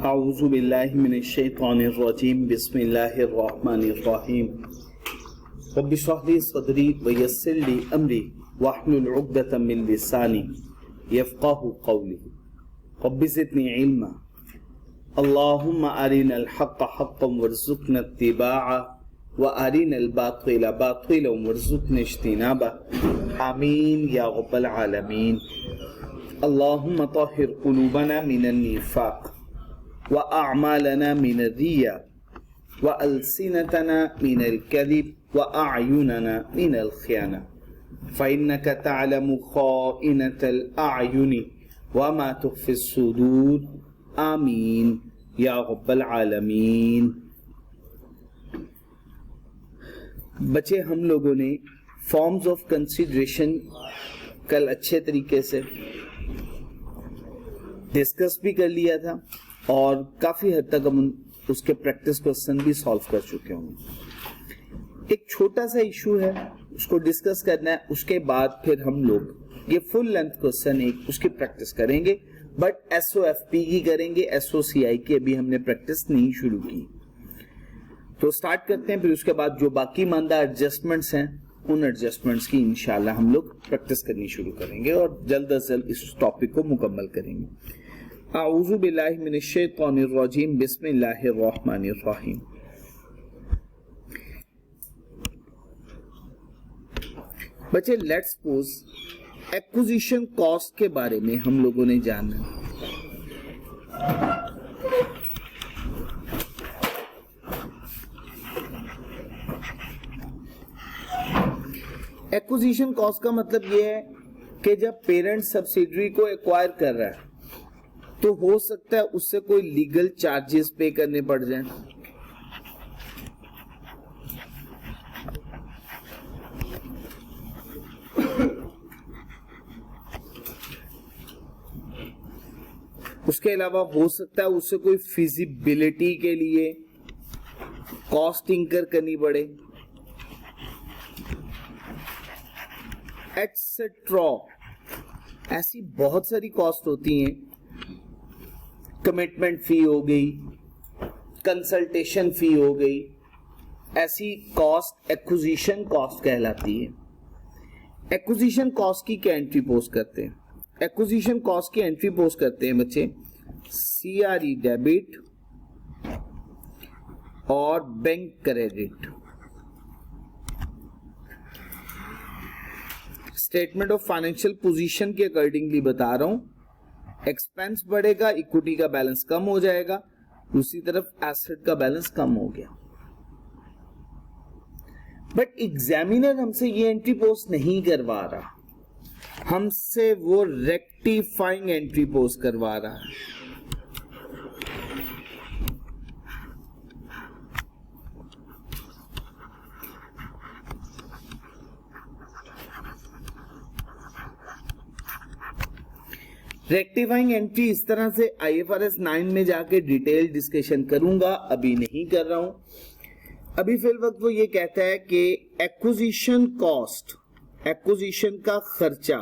अऊज़ु बिल्लाहि मिनश्शैतानिर्रजीम बिस्मिल्लाहिर्रहमानिर्रहीम रब्बि इश्रह ली सदरी व यस्सिर ली अमरी वहलुल उक़दतम मिन लिसानी यफ़क़हू क़ौली रब्बि ज़िदनी इल्मा अल्लाहुम्मा अरिनल हक़्क़ हक़्क़न वरज़ुक़ना इत्तिबाअह व अरिनल बातिला बातिलन वरज़ुक़ना इज्तिनाबह आमीन या रब्बल आलमीन। अल्लाहुम्मा तहिर क़ुलूबना मिनन निफ़ाक़ व अअमालना मिनर रिया व अलसिनतना मिनल कज़िब व अअयुनना मिनल ख़ियाना फ़इन्नका तअलमु ख़ाइनतल अअयुनि व मा तुख़फ़िस सुदूर आमीन या रब्बल आलमीन। बच्चे, हम लोगों ने फॉर्म्स ऑफ कंसिडरेशन कल अच्छे तरीके से डिस्कस भी कर लिया था और काफी हद तक हम उसके प्रैक्टिस क्वेश्चन भी सॉल्व कर चुके होंगे। एक छोटा सा इशू है, उसको डिस्कस करना है, उसके बाद फिर हम लोग ये फुल लेंथ क्वेश्चन एक उसकी प्रैक्टिस करेंगे, बट SOFP की करेंगे, SOCI की अभी हमने प्रैक्टिस नहीं शुरू की। तो स्टार्ट करते हैं, फिर उसके बाद जो बाकी मानदा एडजस्टमेंट्स हैं उन एडजस्टमेंट्स की इंशाल्लाह हम लोग प्रैक्टिस करनी शुरू करेंगे और जल्द अज जल्द इस टॉपिक को मुकम्मल करेंगे। अऊज़ु बिल्लाहि मिनश्शैतानिर्रजीम बिस्मिल्लाहिर्रहमानिर्रहीम। बच्चे, लेट्स सपोज एक्विजिशन कॉस्ट के बारे में हम लोगों ने जाना। एक्विजिशन कॉस्ट का मतलब यह है कि जब पेरेंट सब्सिडरी को एक्वायर कर रहा है तो हो सकता है उससे कोई लीगल चार्जेस पे करने पड़ जाएं। उसके अलावा हो सकता है उससे कोई फिजिबिलिटी के लिए कॉस्ट इंकर करनी पड़े, एटसेट्रा। ऐसी बहुत सारी कॉस्ट होती हैं। कमिटमेंट फी हो गई, कंसल्टेशन फी हो गई, ऐसी कॉस्ट एक्विजिशन कॉस्ट कहलाती है। एक्विजिशन कॉस्ट की क्या एंट्री पोस्ट करते हैं? एक्विजिशन कॉस्ट की एंट्री पोस्ट करते हैं बच्चे CRE डेबिट और bank credit. Statement of financial position के अकॉर्डिंगली बता रहा हूं। एक्सपेंस बढ़ेगा, इक्विटी का बैलेंस कम हो जाएगा, दूसरी तरफ एसेट का बैलेंस कम हो गया। बट एग्जामिनर हमसे ये एंट्री पोस्ट नहीं करवा रहा, हमसे वो रेक्टिफाइंग एंट्री पोस्ट करवा रहा है। रेक्टिफाइंग एंट्री इस तरह से IFRS 9 में जाके डिटेल डिस्कशन करूंगा, अभी नहीं कर रहा हूं। अभी फिल वक्त वो ये कहता है कि एक्विजिशन कॉस्ट, एक्विजिशन का खर्चा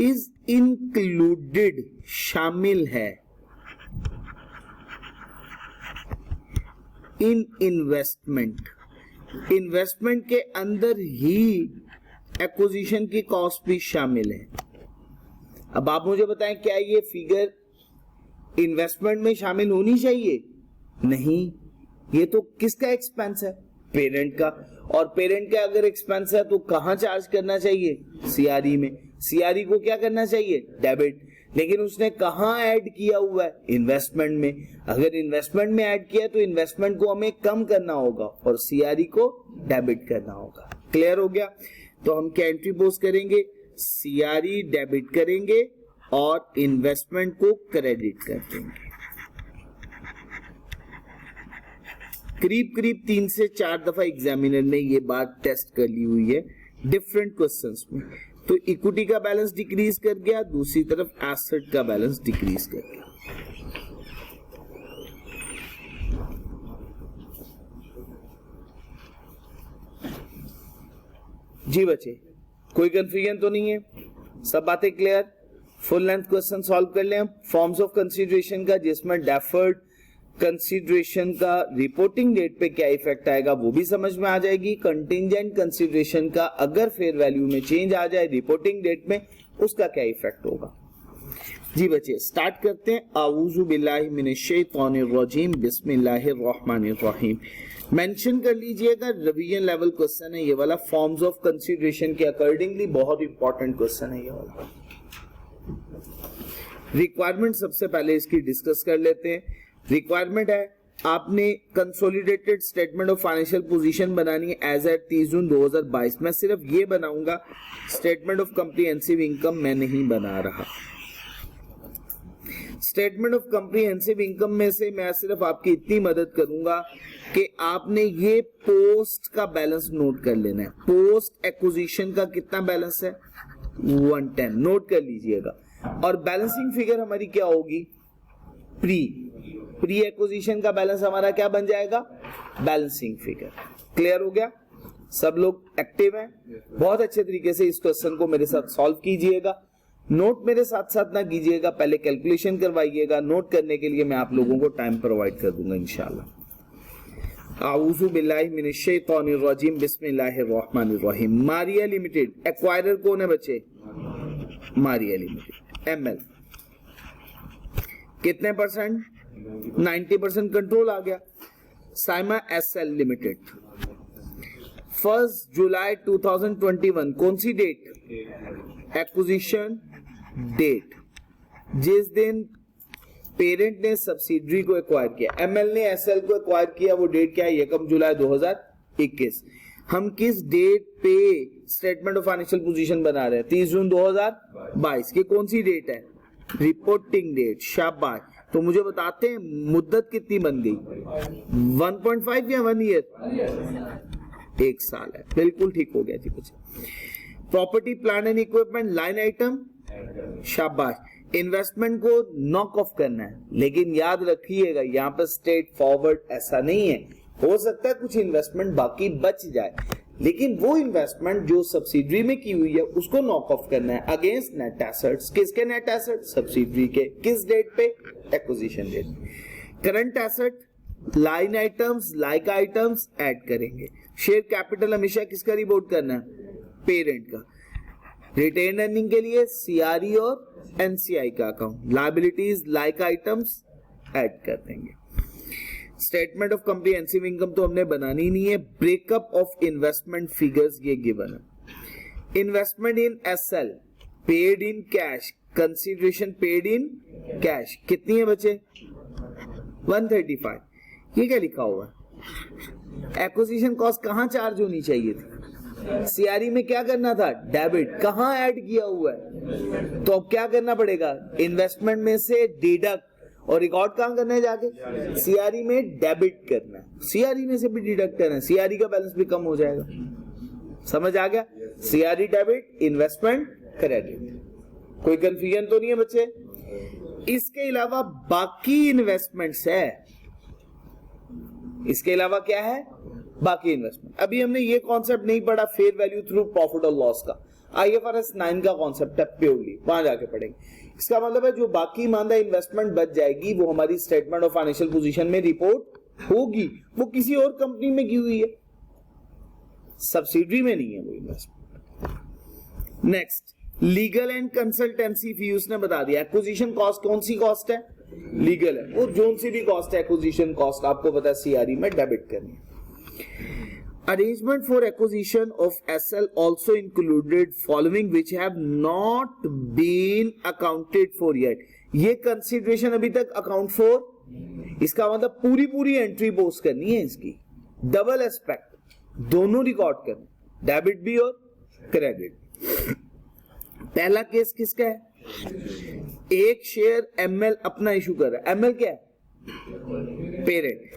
इज इंक्लूडेड, शामिल है, इन इन्वेस्टमेंट। इन्वेस्टमेंट के अंदर ही एक्विजिशन की कॉस्ट भी शामिल है। अब आप मुझे बताएं, क्या ये फिगर इन्वेस्टमेंट में शामिल होनी चाहिए? नहीं, ये तो किसका एक्सपेंस है? पेरेंट का। और पेरेंट का अगर एक्सपेंस है तो कहां चार्ज करना चाहिए? CRE में। CRE को क्या करना चाहिए? डेबिट। लेकिन उसने कहां ऐड किया हुआ है? इन्वेस्टमेंट में। अगर इन्वेस्टमेंट में ऐड किया तो इन्वेस्टमेंट को हमें कम करना होगा और CRE को डेबिट करना होगा। क्लियर हो गया? तो हम क्या एंट्री पोस्ट करेंगे? CRE डेबिट करेंगे और इन्वेस्टमेंट को क्रेडिट कर देंगे। करीब करीब 3 से 4 दफा एग्जामिनर ने ये बात टेस्ट कर ली हुई है डिफरेंट क्वेश्चंस में। तो इक्विटी का बैलेंस डिक्रीज कर गया, दूसरी तरफ एसेट का बैलेंस डिक्रीज कर गया। जी बच्चे, कोई कंफ्यूजन तो नहीं है? सब बातें clear? Full length question solve कर लें। फॉर्म्स ऑफ कंसीडरेशन का, जिसमें डेफर्ड कंसीडरेशन का रिपोर्टिंग डेट पे क्या इफेक्ट आएगा वो भी समझ में आ जाएगी। कंटिंजेंट कंसीडरेशन का अगर फेयर वैल्यू में चेंज आ जाए रिपोर्टिंग डेट में, उसका क्या इफेक्ट होगा। जी बच्चे स्टार्ट करते हैं। आऊज़ु बिल्लाहि मिनश शैतानिर रजीम, बिस्मिल्लाहिर रहमानिर रहीम। मेंशन कर लीजिएगा, रिवीजन लेवल क्वेश्चन है ये वाला, फॉर्म्स ऑफ कंसीडरेशन के अकॉर्डिंगली बहुत इंपॉर्टेंट क्वेश्चन है ये वाला। रिक्वायरमेंट सबसे पहले इसकी डिस्कस कर लेते हैं। रिक्वायरमेंट है, आपने consolidated statement of financial position बनानी है एज एट 30 जून 2022। मैं सिर्फ ये बनाऊंगा, स्टेटमेंट ऑफ कॉम्प्रिहेंसिव इनकम मैं नहीं बना रहा। स्टेटमेंट ऑफ कॉम्प्रिहेंसिव इनकम में से मैं सिर्फ आपकी इतनी मदद करूंगा कि आपने ये पोस्ट का बैलेंस नोट कर लेना है। पोस्ट एक्विजिशन का कितना बैलेंस है, 110, नोट कर लीजिएगा। और बैलेंसिंग फिगर हमारी क्या होगी, प्री एक्विजिशन का बैलेंस हमारा क्या बन जाएगा, बैलेंसिंग फिगर। क्लियर हो गया? सब लोग एक्टिव हैं? बहुत अच्छे तरीके से इस क्वेश्चन को मेरे साथ सॉल्व कीजिएगा। नोट मेरे साथ साथ ना कीजिएगा, पहले कैलकुलेशन करवाइएगा। नोट करने के लिए मैं आप लोगों को टाइम प्रोवाइड कर दूंगा इंशाल्लाह। आऊज़ु बिल्लाहि मिनश शैतानिर रजीम, बिस्मिल्लाहिर रहमानिर रहीम। मारिया लिमिटेड, एक्वायरर कौन है बच्चे, मारिया लिमिटेड एमएल। कितने परसेंट, 90% कंट्रोल आ गया। साइमा एसएल लिमिटेड, 1 जुलाई 2021, कौन सी डेट, एक्विजिशन डेट, जिस दिन पेरेंट ने सब्सिडरी को एक्वायर किया। एमएल ने एसएल को एक्वायर किया, वो डेट क्या है, 1 जुलाई 2021। हम किस डेट पे स्टेटमेंट ऑफ फाइनेंशियल पोजीशन बना रहे हैं, 30 जून 2022 की कौन सी डेट है, रिपोर्टिंग डेट। शाबाश। तो मुझे बताते हैं मुद्दत कितनी बन गई, 1.5 या 1 ईयर, 1 साल है। बिल्कुल ठीक हो गया जी बच्चे। Property plant and equipment line item, शाबाश। इन्वेस्टमेंट को नॉक ऑफ करना है, लेकिन याद रखिएगा यहाँ पर स्ट्रेट फॉरवर्ड ऐसा नहीं है। हो सकता है कुछ इन्वेस्टमेंट बाकी बच जाए, लेकिन वो इन्वेस्टमेंट जो सब्सिडरी में की हुई है उसको नॉक ऑफ करना है अगेंस्ट नेट एसेट्स। किसके नेट एसेट्स, सब्सिडरी के। किस डेट पे, acquisition date. Current asset, line items, like items add करेंगे। शेयर कैपिटल हमेशा किसका रिपोर्ट करना है, पेरेंट का। रिटेन अर्निंग के लिए सीआरई और एनसीआई का account. Liabilities, like items add कर देंगे। स्टेटमेंट ऑफ कॉम्प्रिहेंसिव इनकम तो हमने बनानी नहीं है। ब्रेकअप ऑफ इन्वेस्टमेंट फिगर्स ये गिवन है। Investment in SL paid in cash, consideration paid in cash कितनी है बच्चे, 135। ये क्या लिखा हुआ है, एक्विजिशन कॉस्ट कहां चार्ज होनी चाहिए थी, सीआरई में क्या करना था, डेबिट। कहां ऐड किया हुआ है, तो अब क्या करना पड़ेगा, इन्वेस्टमेंट में से डिडक्ट, और रिकॉर्ड कहां करना है जाके, सीआरई में डेबिट करना है। सीआरई में से भी डिडक्ट करना है, सीआरई का बैलेंस भी कम हो जाएगा। समझ आ गया, सीआरई डेबिट, इन्वेस्टमेंट क्रेडिट। कोई कंफ्यूजन तो नहीं है बच्चे। इसके अलावा बाकी इन्वेस्टमेंट्स है, इसके अलावा क्या है, बाकी इन्वेस्टमेंट। अभी हमने ये कॉन्सेप्ट नहीं पढ़ा फेयर वैल्यू थ्रू प्रॉफिट और लॉस का, IFRS 9 का कॉन्सेप्ट है प्योरली, वहां जाके पढ़ेंगे। इसका मतलब है जो बाकी मानदा इन्वेस्टमेंट बच जाएगी वो हमारी स्टेटमेंट ऑफ फाइनेंशियल पोजीशन में रिपोर्ट होगी। वो किसी और कंपनी में की हुई है, सब्सिडरी में नहीं है वो investment. Next, legal and consultancy fee उसने बता दिया। एक्विजिशन कॉस्ट कौन सी कॉस्ट है, लीगल है। वो जोन सी भी कॉस्ट है, एक्विजिशन कॉस्ट आपको पता है सीआरई में डेबिट करनी है। Arrangement for acquisition of SL also included following which have not been accounted for yet. ये consideration अभी तक account for, इसका मतलब पूरी एंट्री पोस्ट करनी है इसकी, डबल एस्पेक्ट, दोनों रिकॉर्ड करना, डेबिट भी और क्रेडिट। पहला केस किसका है, एक शेयर एमएल अपना इशू कर रहा है। एमएल क्या है, पेरेंट।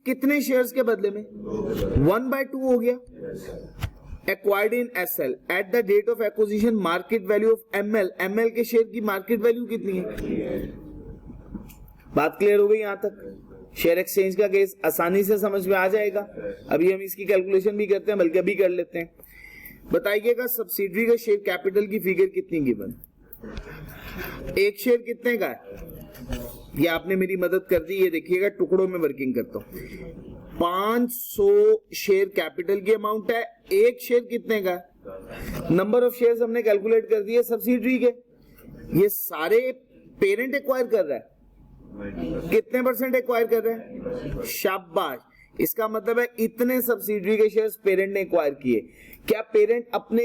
कितने शेयर्स के बदले में, 1/2 हो गया। Acquired in SL at the date of acquisition market value of ML, ML के शेयर की मार्केट वैल्यू कितनी है। बात क्लियर हो गई यहां तक। शेयर एक्सचेंज का केस आसानी से समझ में आ जाएगा। अभी हम इसकी कैलकुलेशन भी करते हैं, बल्कि अभी कर लेते हैं। बताइएगा सब्सिडरी का शेयर कैपिटल की फिगर कितनी गिवन, एक शेयर कितने का है? ये आपने मेरी मदद कर दी। ये देखिएगा टुकड़ों में वर्किंग करता हूं। 500 शेयर कैपिटल की अमाउंट है, एक शेयर कितने का है? नंबर ऑफ शेयर्स हमने कैलकुलेट कर दिए सब्सिडरी के। ये सारे पेरेंट एक्वायर कर रहा है, कितने परसेंट एक्वायर कर रहे हैं? शाबाश। इसका मतलब है इतने सब्सिडरी के शेयर्स पेरेंट ने एक्वायर किए। क्या पेरेंट अपने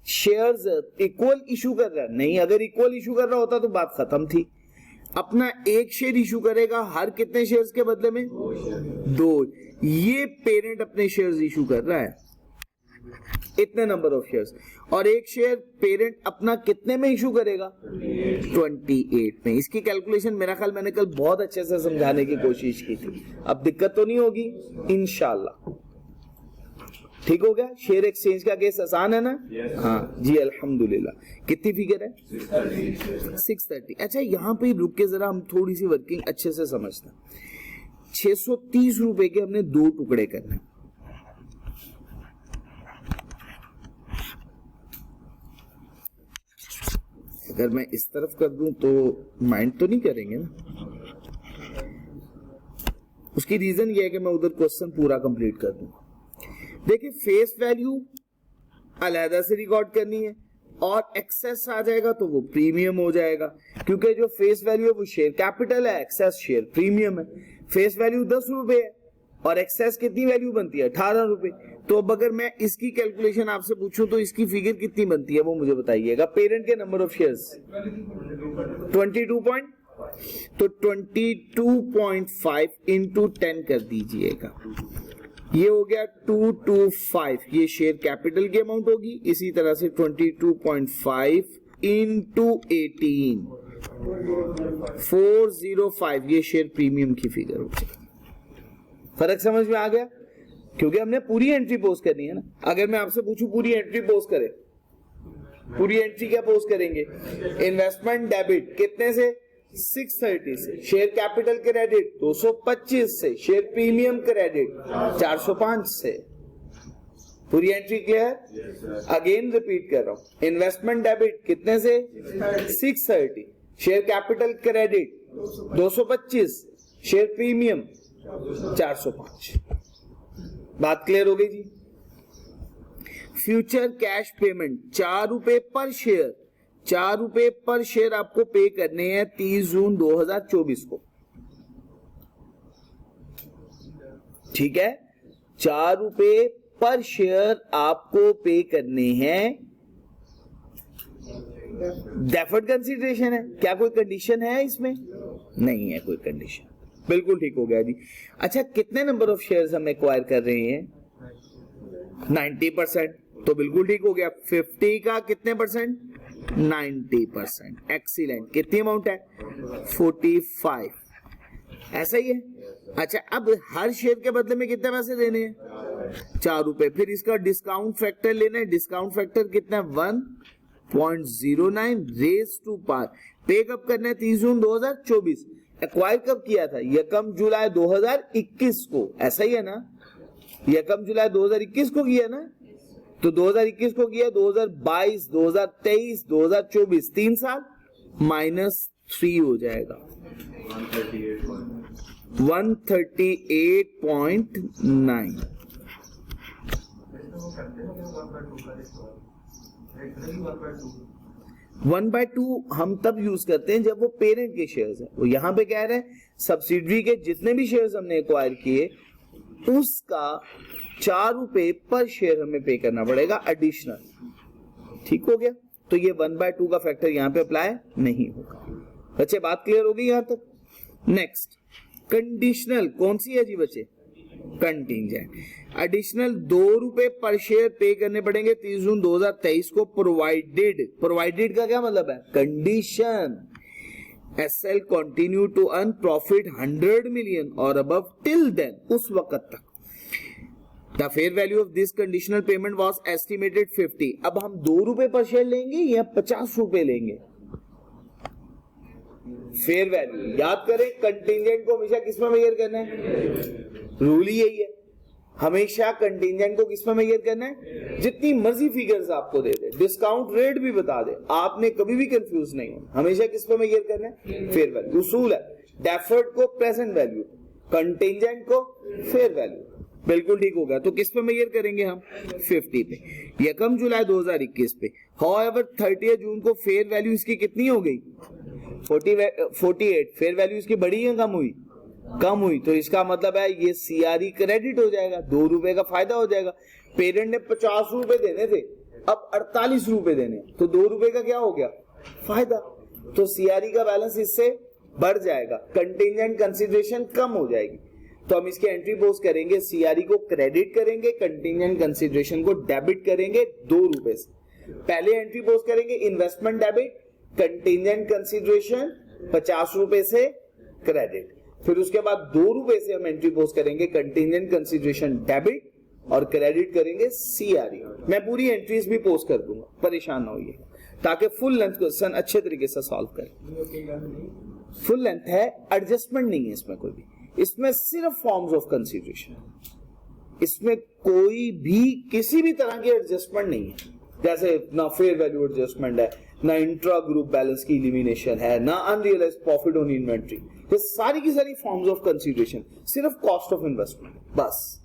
शेयर्स इक्वल इशू कर रहा है? नहीं, अगर इक्वल इशू कर रहा होता तो बात खत्म थी। अपना एक शेयर इशू करेगा हर कितने शेयर्स के बदले में? 2। ये पेरेंट अपने शेयर्स इशू कर रहा है, इतने नंबर ऑफ शेयर्स। और एक शेयर पेरेंट अपना कितने में इशू करेगा? 28 में। इसकी कैलकुलेशन मेरा ख्याल मैंने कल बहुत अच्छे से समझाने की कोशिश की थी। अब दिक्कत तो नहीं होगी इंशाल्लाह। ठीक हो गया? शेयर एक्सचेंज का केस आसान है ना? हाँ जी अल्हम्दुलिल्लाह। कितनी फिगर है? 630। अच्छा यहाँ पे रुक के जरा हम थोड़ी सी वर्किंग अच्छे से समझते हैं। 630 रुपए के हमने 2 टुकड़े करने। अगर मैं इस तरफ कर दूं तो माइंड तो नहीं करेंगे ना? उसकी रीजन ये है कि मैं उधर क्वेश्चन पूरा कंप्लीट कर दूं। देखिए फेस वैल्यू अलहदा से रिकॉर्ड करनी है और एक्सेस आ जाएगा तो वो प्रीमियम हो जाएगा, क्योंकि जो फेस वैल्यू है वो शेयर कैपिटल है, एक्सेस शेयर प्रीमियम है। फेस वैल्यू 10 रुपए है और एक्सेस कितनी वैल्यू बनती है? 18 रुपए। तो अब अगर मैं इसकी कैलकुलेशन आपसे पूछूं तो इसकी फिगर कितनी बनती है वो मुझे बताइएगा। पेरेंट के नंबर ऑफ शेयर्स 22 तो 22.5 इंटू 10 कर दीजिएगा। ये हो गया 225। ये शेयर कैपिटल की अमाउंट होगी। इसी तरह से 22.5 इंटू 18 405 ये शेयर प्रीमियम की फिगर होगी। फर्क समझ में आ गया? क्योंकि हमने पूरी एंट्री पोस्ट करनी है ना। अगर मैं आपसे पूछूं पूरी एंट्री पोस्ट करें, पूरी एंट्री क्या पोस्ट करेंगे? इन्वेस्टमेंट डेबिट कितने से? 630 से। शेयर कैपिटल क्रेडिट 225 से। शेयर प्रीमियम क्रेडिट 405 से। पूरी एंट्री क्लियर? अगेन रिपीट कर रहा हूं। इन्वेस्टमेंट डेबिट कितने से? 630। Share capital credit 225। Share premium 405। बात क्लियर हो गई जी? फ्यूचर कैश पेमेंट 4 रुपए पर शेयर, 4 रुपए पर शेयर आपको पे करने हैं 30 जून 2024 को। ठीक है? 4 रुपए पर शेयर आपको पे करने हैं। डेफर्ड कंसीडरेशन है। क्या कोई कंडीशन है इसमें? नहीं है कोई कंडीशन। बिल्कुल ठीक हो गया जी। अच्छा कितने नंबर ऑफ शेयर्स हम एक्वायर कर रहे हैं? 90%। तो बिल्कुल ठीक हो गया। 50 का कितने परसेंट? 90%। एक्सीलेंट। कितनी अमाउंट है? 45। ऐसा ही है। अच्छा अब हर शेयर के बदले में कितने पैसे देने हैं? 4 रुपए। फिर इसका डिस्काउंट फैक्टर लेना है। डिस्काउंट फैक्टर कितना है? 1.09 रेज टू पार। पे कब करना है? 30 जून 2024। एक्वायर कब किया था? यकम जुलाई 2021 को। ऐसा ही है ना? यकम जुलाई 2021 को किया ना? तो 2021 को किया, 2022, 2023, 2024 3 साल -3 हो जाएगा। 138.9। 1/2 हम तब यूज करते हैं जब वो पेरेंट के शेयर्स है। वो यहां पे कह रहे हैं सब्सिडरी के जितने भी शेयर्स हमने एक्वायर किए उसका 4 रुपए पर शेयर हमें पे करना पड़ेगा एडिशनल। ठीक हो गया? तो ये 1/2 का फैक्टर यहाँ पे अप्लाई नहीं होगा। बच्चे बात क्लियर हो गई यहां तक? नेक्स्ट कंडीशनल कौन सी है जी बच्चे? कंटिंजेंट। एडिशनल 2 रुपए पर शेयर पे करने पड़ेंगे 30 जून 2023 को, प्रोवाइडेड का क्या मतलब है? Condition SL continue to earn profit 100 million और अबव टिल देन, उस वक्त तक। The fair value of this conditional payment was estimated 50। अब हम 2 रुपए पर शेयर लेंगे या 50 रुपए लेंगे? फेयर वैल्यू याद करें, कंटिंजेंट को हमेशा किस में मेजर करना है? रूल ही यही है। हमेशा कंटिंजेंट को किस में मेजर करना है? जितनी मर्जी फिगर्स आपको दे दे, डिस्काउंट रेट भी बता दे, आपने कभी भी कंफ्यूज नहीं होना, हमेशा किस पे मेजर करना है? Fair value. उसूल है, डेफर्ड को प्रेजेंट वैल्यू, कंटिंजेंट को फेयर वैल्यू। बिल्कुल ठीक होगा। तो किस पे मेजर करेंगे हम? 50 पे। 1 जुलाई 2021 पे। हाउएवर 30 जून को फेयर वैल्यू इसकी कितनी हो गई? 48। फेयर वैल्यू इसकी बढ़ी या कम हुई? कम हुई। तो इसका मतलब है ये सीआरई क्रेडिट हो जाएगा, 2 रुपए का फायदा हो जाएगा। पेरेंट ने 50 रुपए देने थे, अब 48 रुपए देने, तो 2 रुपए का क्या हो गया? फायदा। तो सीआरई का बैलेंस इससे बढ़ जाएगा, कंटिंजेंट कंसीडरेशन कम हो जाएगी। तो हम इसके एंट्री पोस्ट करेंगे, सीआरई को क्रेडिट करेंगे, कंटिंजेंट कंसीडरेशन को डेबिट करेंगे 2 रुपए से। पहले एंट्री पोस्ट करेंगे इन्वेस्टमेंट डेबिट, कंटिंजेंट कंसीडरेशन 50 रुपए से क्रेडिट। फिर उसके बाद 2 रुपए से हम एंट्री पोस्ट करेंगे कंटिंजेंट कंसीडरेशन डेबिट और क्रेडिट करेंगे सीआरई। मैं पूरी एंट्रीज भी पोस्ट कर दूंगा, परेशान ना होइए, ताकि फुल लेंथ क्वेश्चन अच्छे तरीके से सॉल्व करें। फुल लेंथ है, एडजस्टमेंट नहीं है इसमें कोई भी, इसमें सिर्फ फॉर्म्स ऑफ कंसीडरेशन, इसमें कोई भी किसी भी तरह की एडजस्टमेंट नहीं है। जैसे ना फेयर वैल्यू एडजस्टमेंट है, ना इंट्रा ग्रुप बैलेंस की एलिमिनेशन है, ना अनरियलाइज्ड प्रॉफिट ऑन इन्वेंट्री। ये सारी की सारी फॉर्म्स ऑफ कंसीडरेशन, सिर्फ कॉस्ट ऑफ इन्वेस्टमेंट बस।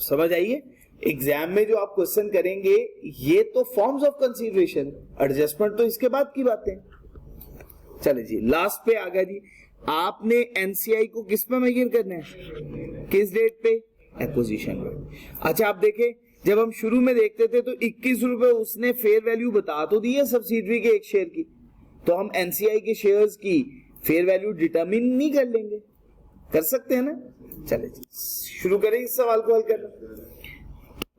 समझ आइए, एग्जाम में जो आप क्वेश्चन करेंगे ये तो फॉर्म्स ऑफ कंसीडरेशन, एडजस्टमेंट तो इसके बाद की बातें। चले जी, लास्ट पे आ गया जी। आपने एनसीआई को किस पे मेजर करना है? किस डेट पे? Acquisition date. अच्छा, आप देखें, जब हम शुरू में देखते थे तो 21 रुपए उसने फेयर वैल्यू बता तो दी है सब्सिडरी के एक शेयर की, तो हम एनसीआई के शेयर्स की फेयर वैल्यू डिटरमिन नहीं कर लेंगे? कर सकते हैं ना। चले जी, शुरू करें इस सवाल को हल करना।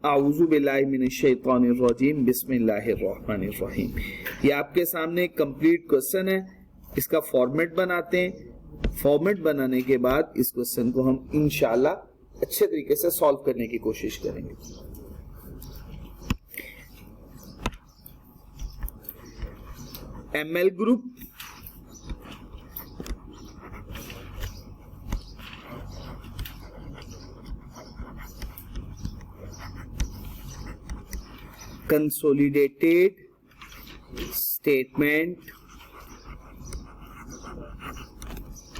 आऊज़ु बिल्लाहि मिनश शैतानिर रजीम, बिस्मिल्लाहिर रहमानिर रहीम। ये आपके सामने एक कंप्लीट क्वेश्चन है, इसका फॉर्मेट बनाते हैं। फॉर्मेट बनाने के बाद इस क्वेश्चन को हम इंशाल्लाह अच्छे तरीके से सॉल्व करने की कोशिश करेंगे। ML group consolidated statement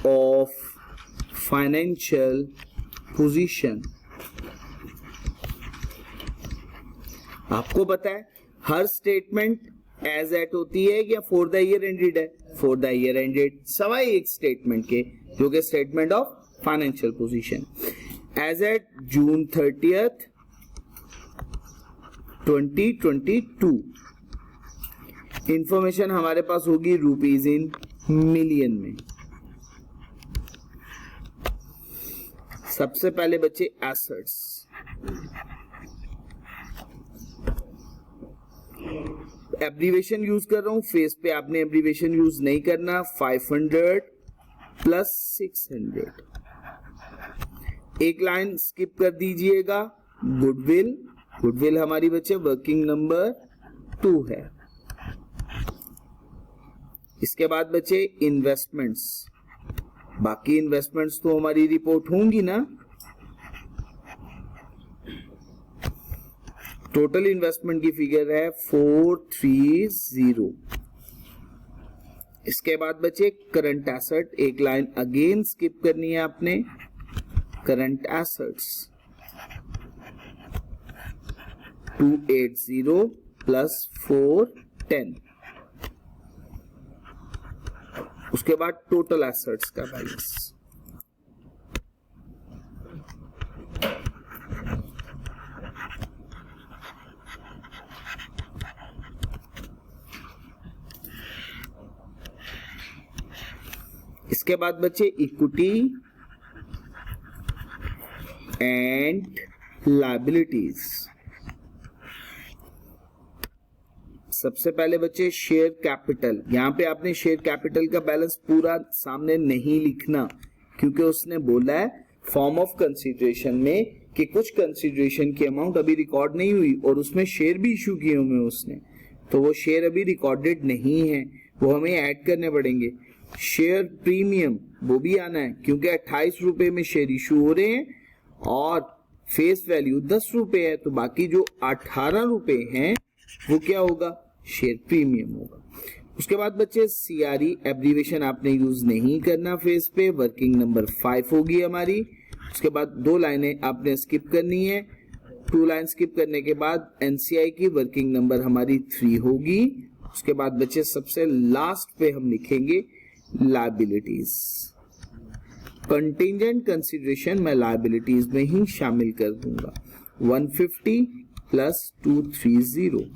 of financial position। आपको पता है हर स्टेटमेंट एज एट होती है या फॉर द ईयर एंडेड है? For the year ended. सवाई एक स्टेटमेंट के, जो कि statement of financial position. As at June 30th 2022 information हमारे पास होगी रुपीज इन मिलियन में। सबसे पहले बच्चे एसेट्स, एब्रीवेशन यूज कर रहा हूं, फेस पे आपने एब्रीवेशन यूज नहीं करना। 500 प्लस 600, एक लाइन स्किप कर दीजिएगा। गुडविल, गुडविल हमारी बच्चे वर्किंग नंबर 2 है। इसके बाद बच्चे इन्वेस्टमेंट्स, बाकी इन्वेस्टमेंट्स तो हमारी रिपोर्ट होंगी ना। टोटल इन्वेस्टमेंट की फिगर है 430। इसके बाद बच्चे करंट एसेट, एक लाइन अगेन स्किप करनी है आपने। Current assets 280 plus 410। उसके बाद टोटल एसेट्स का बैलेंस। इसके बाद बच्चे इक्विटी एंड लायबिलिटीज। सबसे पहले बच्चे शेयर कैपिटल। यहां पे आपने शेयर कैपिटल का बैलेंस पूरा सामने नहीं लिखना, क्योंकि उसने बोला है फॉर्म ऑफ कंसीडरेशन में कि कुछ कंसीडरेशन की अमाउंट अभी रिकॉर्ड नहीं हुई और उसमें शेयर भी इशू किए हुए उसने, तो वो शेयर अभी रिकॉर्डेड नहीं है, वो हमें ऐड करने पड़ेंगे। शेयर प्रीमियम वो भी आना है, क्योंकि 28 रुपए में शेयर इशू हो रहे हैं और फेस वैल्यू 10 रुपए है, तो बाकी जो 18 रुपए हैं वो क्या होगा, शेयर प्रीमियम होगा। उसके बाद बच्चे CRE एब्रीवेशन आपने यूज नहीं करना फेस पे, वर्किंग नंबर 5 होगी हमारी। उसके बाद 2 लाइनें आपने स्किप करनी है, 2 लाइन स्किप करने के बाद NCI की वर्किंग नंबर हमारी 3 होगी। उसके बाद बच्चे सबसे लास्ट पे हम लिखेंगे लायबिलिटीज। कंटिंजेंट कंसिडरेशन मैं लायबिलिटीज में ही शामिल कर दूंगा, 150 प्लस 230।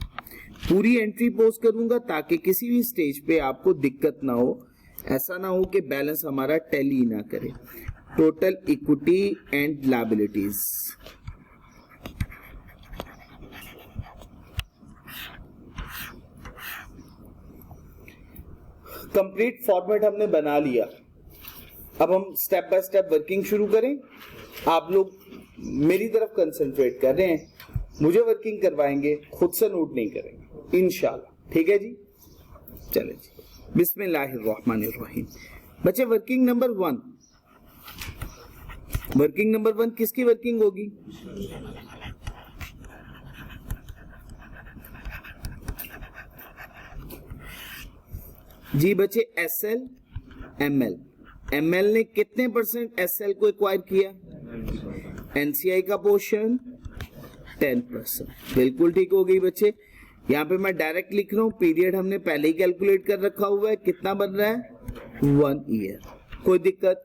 पूरी एंट्री पोस्ट करूंगा ताकि किसी भी स्टेज पे आपको दिक्कत ना हो, ऐसा ना हो कि बैलेंस हमारा टैली ना करे। Total equity and liabilities, complete format हमने बना लिया। अब हम स्टेप बाय स्टेप वर्किंग शुरू करें। आप लोग मेरी तरफ कंसंट्रेट कर रहे हैं, मुझे वर्किंग करवाएंगे, खुद से नोट नहीं करेंगे इंशाल्लाह। ठीक है जी, चले जी, बिस्मिल्लाहिर्रहमानिर्रहीम। बच्चे वर्किंग नंबर 1, वर्किंग नंबर 1 किसकी वर्किंग होगी, जी बच्चे SL ML। ML ने कितने परसेंट SL को एक्वायर किया, NCI का पोर्शन 10%। बिल्कुल ठीक हो गई बच्चे। यहाँ पे मैं डायरेक्ट लिख रहा हूँ, पीरियड हमने पहले ही कैलकुलेट कर रखा हुआ है, कितना बन रहा है 1 ईयर। कोई दिक्कत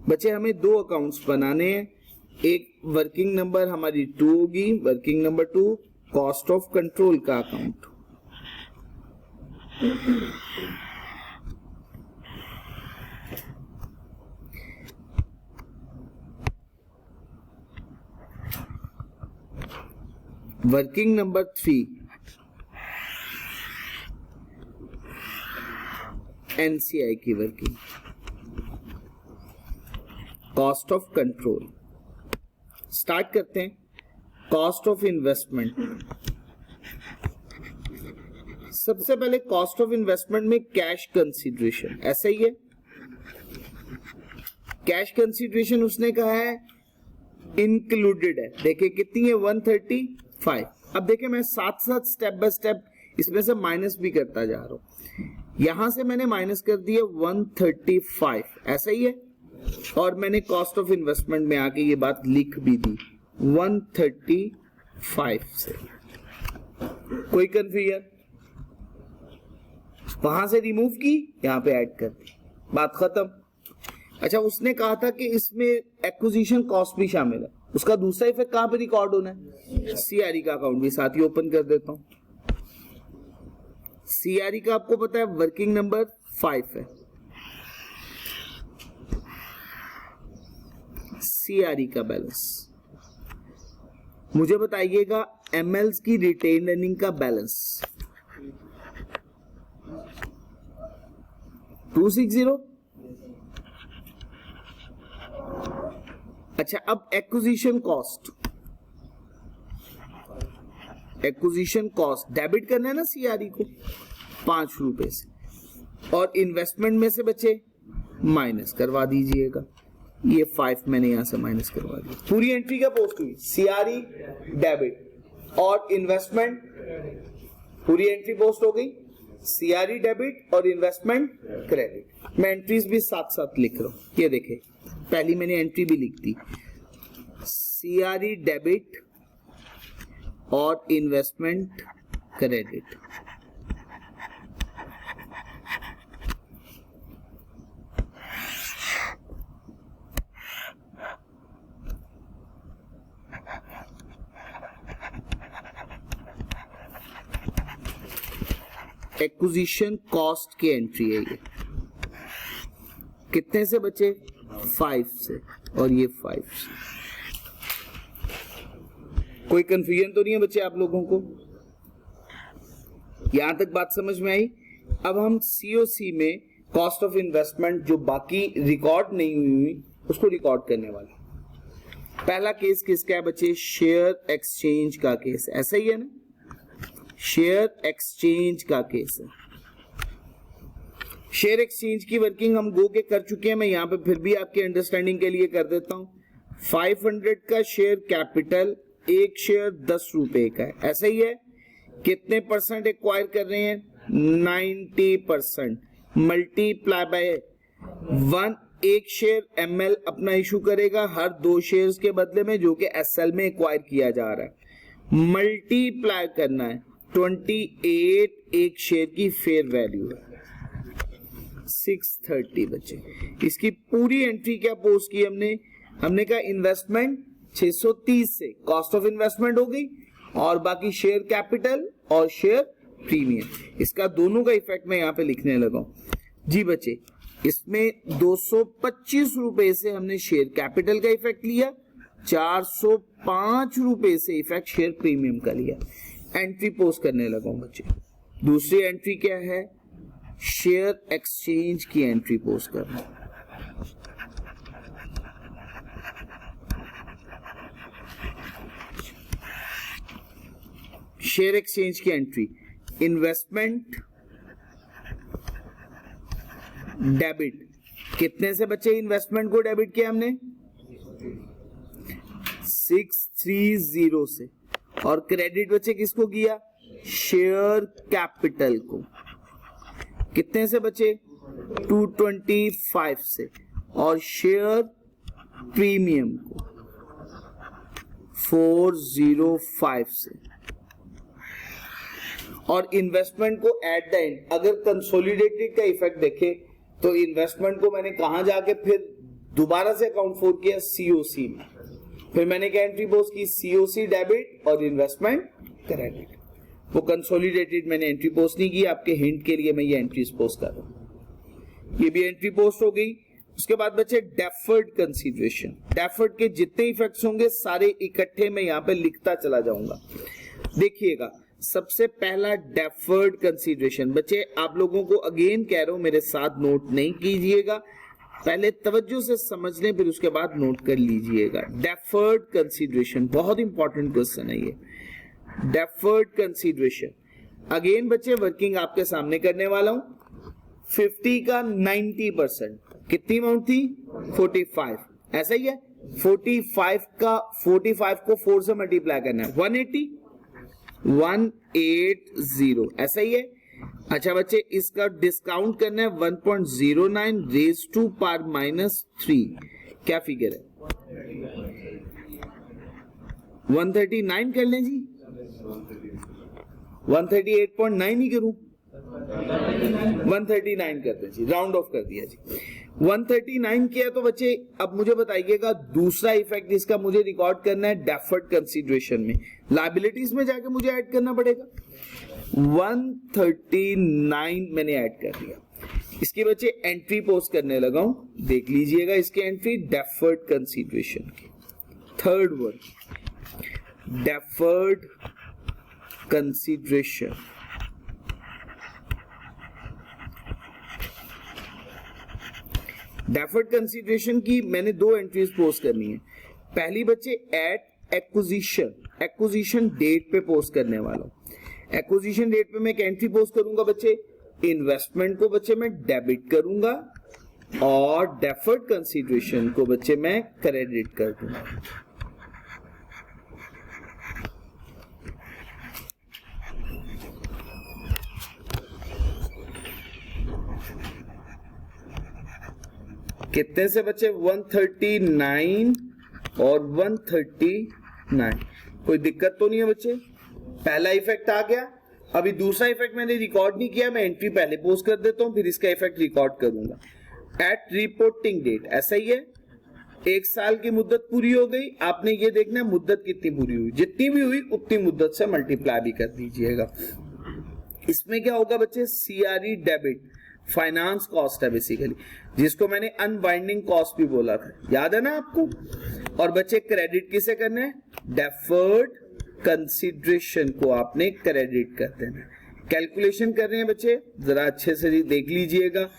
बच्चे, हमें 2 अकाउंट्स बनाने हैं। एक वर्किंग नंबर हमारी 2 होगी, working number 2 cost of control का अकाउंट। वर्किंग नंबर 3 NCI की working, cost of control. Start करते हैं। कॉस्ट ऑफ इन्वेस्टमेंट, सबसे पहले कॉस्ट ऑफ इन्वेस्टमेंट में कैश कंसीडरेशन, ऐसा ही है। कैश कंसीडरेशन उसने कहा है इंक्लूडेड है, देखिए कितनी है 135। अब देखिए मैं साथ साथ स्टेप बाय स्टेप इसमें से माइनस भी करता जा रहा हूं। यहां से मैंने माइनस कर दिया 135, ऐसा ही है। और मैंने कॉस्ट ऑफ इन्वेस्टमेंट में आके ये बात लिख भी दी 135 से। कोई कंफ्यूजन, वहां से रिमूव की, यहां पे ऐड कर दी, बात खत्म। अच्छा, उसने कहा था कि इसमें एक्विजिशन कॉस्ट भी शामिल है, उसका दूसरा इफेक्ट कहां पे रिकॉर्ड होना है, CRE का अकाउंट भी साथ ही ओपन कर देता हूं। CRE का आपको पता है वर्किंग नंबर 5 है। CRE का बैलेंस मुझे बताइएगा, MLs की रिटेन अर्निंग का बैलेंस 260। अच्छा, अब acquisition cost, acquisition cost debit करना है ना CRE को 5 रुपए से, और इन्वेस्टमेंट में से बचे माइनस करवा दीजिएगा। ये 5 मैंने यहां से माइनस करवा दिया। पूरी एंट्री का पोस्ट हुई, CRE डेबिट और इन्वेस्टमेंट, पूरी एंट्री पोस्ट हो गई, CRE डेबिट और इन्वेस्टमेंट क्रेडिट। मैं एंट्रीज भी साथ साथ लिख रहा हूं, ये देखे पहली मैंने एंट्री भी लिख दी, CRE डेबिट और इन्वेस्टमेंट क्रेडिट। एक्विजिशन कॉस्ट की एंट्री है ये, कितने से बचे 5 से, और ये 5 से। कोई कंफ्यूजन तो नहीं है बच्चे आप लोगों को, यहां तक बात समझ में आई। अब हम COC में कॉस्ट ऑफ इन्वेस्टमेंट जो बाकी रिकॉर्ड नहीं हुई उसको रिकॉर्ड करने वाले। पहला केस किसका है बच्चे, शेयर एक्सचेंज का केस, ऐसा ही है ना, शेयर एक्सचेंज का केस है। शेयर एक्सचेंज की वर्किंग हम गो के कर चुके हैं, मैं यहां पे फिर भी आपके अंडरस्टैंडिंग के लिए कर देता हूं। 500 का शेयर कैपिटल, एक शेयर 10 रुपए का है, ऐसा ही है। कितने परसेंट एक्वायर कर रहे हैं? 90%। मल्टीप्लाई बाय 1, एक शेयर एमएल अपना इशू करेगा हर 2 शेयर्स के बदले में, जो कि एसएल में एक्वायर किया जा रहा है। मल्टीप्लाई करना है 28, एक शेयर की फेयर वैल्यू है 630 बचे। इसकी पूरी एंट्री क्या पोस्ट की हमने कहा इन्वेस्टमेंट 630 से कॉस्ट ऑफ इन्वेस्टमेंट हो गई, और बाकी शेयर कैपिटल और शेयर प्रीमियम, इसका दोनों का इफेक्ट मैं यहाँ पे लिखने लगा हूं जी बच्चे। इसमें 225 रुपए से हमने शेयर कैपिटल का इफेक्ट लिया, 405 रुपए से इफेक्ट शेयर प्रीमियम का लिया। एंट्री पोस्ट करने लगा हूं बच्चे। दूसरी एंट्री क्या है? शेयर एक्सचेंज की एंट्री पोस्ट करना। शेयर एक्सचेंज की एंट्री, इन्वेस्टमेंट डेबिट, कितने से बचे इन्वेस्टमेंट को डेबिट किया हमने? 630 से, और क्रेडिट बचे किसको किया? शेयर कैपिटल को। कितने से बचे? 225 से, और शेयर प्रीमियम को 405 से। और इन्वेस्टमेंट को एट द एंड अगर कंसोलिडेटेड का इफेक्ट देखे तो इन्वेस्टमेंट को मैंने कहां जाके फिर दोबारा से अकाउंट फॉर किया? सीओसी में। फिर मैंने क्या एंट्री पोस्ट की? सीओसी डेबिट और इन्वेस्टमेंट क्रेडिट। वो कंसोलिडेटेड मैंने एंट्री पोस्ट नहीं की, आपके हिंट के लिए मैं ये एंट्रीज पोस्ट कर रहा हूं। ये भी एंट्री पोस्ट हो गई। उसके बाद बचे डेफर्ड कंसीडरेशन। डेफर्ड के जितने इफेक्ट्स होंगे सारे इकट्ठे मैं यहाँ पे लिखता चला जाऊंगा। देखिएगा, सबसे पहला डेफर्ड कंसीडरेशन। बच्चे आप लोगों को अगेन कह रहा हूं, मेरे साथ नोट नहीं कीजिएगा, पहले तवज्जो से समझ लें फिर उसके बाद नोट कर लीजिएगा। डेफर्ड कंसीडरेशन बहुत इंपॉर्टेंट क्वेश्चन है ये। डेफर्ड कंसीडरेशन अगेन बच्चे वर्किंग आपके सामने करने वाला हूं। 50 का 90%, कितनी अमाउंट थी? 45, ऐसा ही है। 45 को 4 से मल्टीप्लाई करना है, 180, ऐसा ही है। अच्छा बच्चे, इसका डिस्काउंट करना है 1.09 रेज टू पावर -3, क्या फिगर है? 139 कर लें जी, 138.9 ही करूं? 139 करते जी, राउंड ऑफ कर दिया जी। 139 किया तो बच्चे अब मुझे बताइएगा दूसरा इफेक्ट इसका मुझे रिकॉर्ड करना है डेफर्ड कंसीडरेशन में। लायबिलिटीज में जाके मुझे ऐड करना पड़ेगा। 139 मैंने ऐड कर दिया। इसके बच्चे एंट्री पोस्ट करने लगा हूं, देख लीजिएगा इसकी एंट्री डेफर्ड कंसीडरेशन की। Third word deferred consideration. Deferred consideration की मैंने 2 एंट्रीज पोस्ट करनी है। पहली बच्चे एट एक्विजिशन डेट पे पोस्ट करने वाला हूं। एक्विजिशन डेट पे मैं एक एंट्री पोस्ट करूंगा बच्चे, इन्वेस्टमेंट को बच्चे मैं डेबिट करूंगा और डेफर्ड कंसीडरेशन को बच्चे मैं क्रेडिट कर दूंगा। कितने से बच्चे? 139 और 139। कोई दिक्कत तो नहीं है बच्चे? पहला इफेक्ट आ गया। अभी दूसरा इफेक्ट मैंने रिकॉर्ड नहीं किया, मैं एंट्री पहले पोस्ट कर देता हूं, फिर इसका इफेक्ट रिकॉर्ड करूंगा। एट रिपोर्टिंग डेट, ऐसा ही है। 1 साल की मुद्दत पूरी हो गई, आपने ये देखना है मुद्दत कितनी पूरी हुई, जितनी भी हुई उतनी मुद्दत से मल्टीप्लाई भी कर दीजिएगा। इसमें क्या होगा बच्चे? सीआरई डेबिट, फाइनेंस कॉस्ट है बेसिकली, जिसको मैंने अनवाइंडिंग कॉस्ट भी बोला था, याद है ना आपको? और बच्चे क्रेडिट किसे करना है? डेफर्ड कंसीडरेशन को आपने क्रेडिट कर देना। कैलकुलेशन कर रहे हैं बच्चे, जरा अच्छे से देख लीजिएगा।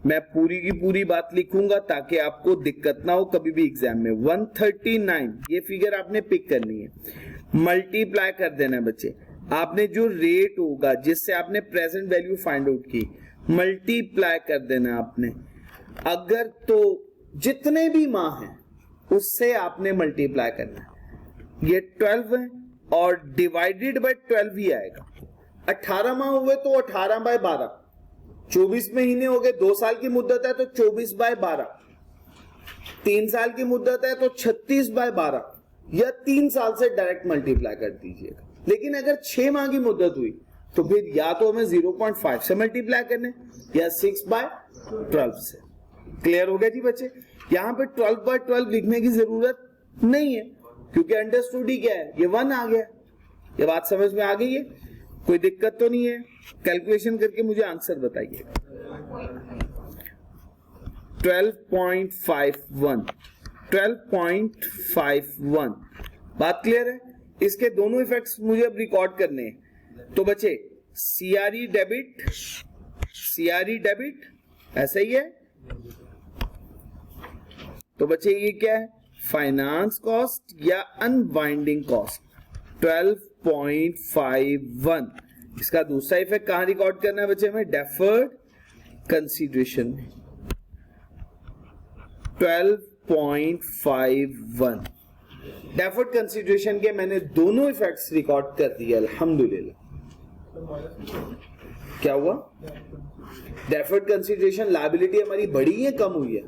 मैं पूरी की पूरी बात लिखूंगा ताकि आपको दिक्कत ना हो कभी भी एग्जाम में। 139 ये फिगर आपने पिक करनी है, मल्टीप्लाई कर देना है बच्चे। आपने जो रेट होगा जिससे आपने प्रेजेंट वैल्यू फाइंड आउट की, मल्टीप्लाई कर देना आपने। अगर तो जितने भी माह हैं उससे आपने मल्टीप्लाई करना है। ये 12 है और डिवाइडेड बाय 12 ही आएगा। 18 माह हुए तो 18 बाय 12, 24 महीने हो गए, 2 साल की मुद्दत है तो 24 बाय 12, 3 साल की मुद्दत है तो 36 बाय 12, या 3 साल से डायरेक्ट मल्टीप्लाई कर दीजिएगा। लेकिन अगर 6 माह की मुद्दत हुई तो फिर या तो हमें 0.5 से मल्टीप्लाई करने या 6 बाय 12 से। क्लियर हो गया जी बच्चे? यहां पे 12 बाय 12 लिखने की जरूरत नहीं है क्योंकि अंडरस्टूड ही क्या है, ये 1 आ गया। ये बात समझ में आ गई है? कोई दिक्कत तो नहीं है? कैलकुलेशन करके मुझे आंसर बताइए। 12.51 12.51 बात क्लियर है? इसके दोनों इफेक्ट्स मुझे अब रिकॉर्ड करने हैं। तो बच्चे सीआरई डेबिट ऐसा ही है। तो बच्चे ये क्या है? फाइनेंस कॉस्ट या अनवाइंडिंग कॉस्ट 12.51। इसका दूसरा इफेक्ट कहां रिकॉर्ड करना है बच्चे हमें? डेफर्ड कंसीडरेशन में 12.51। डेफर्ड कंसीडरेशन के मैंने दोनों इफेक्ट्स रिकॉर्ड कर दिए अल्हम्दुलिल्लाह। क्या हुआ? डेफर्ड कंसीडरेशन लायबिलिटी हमारी बढ़ी है कम हुई है?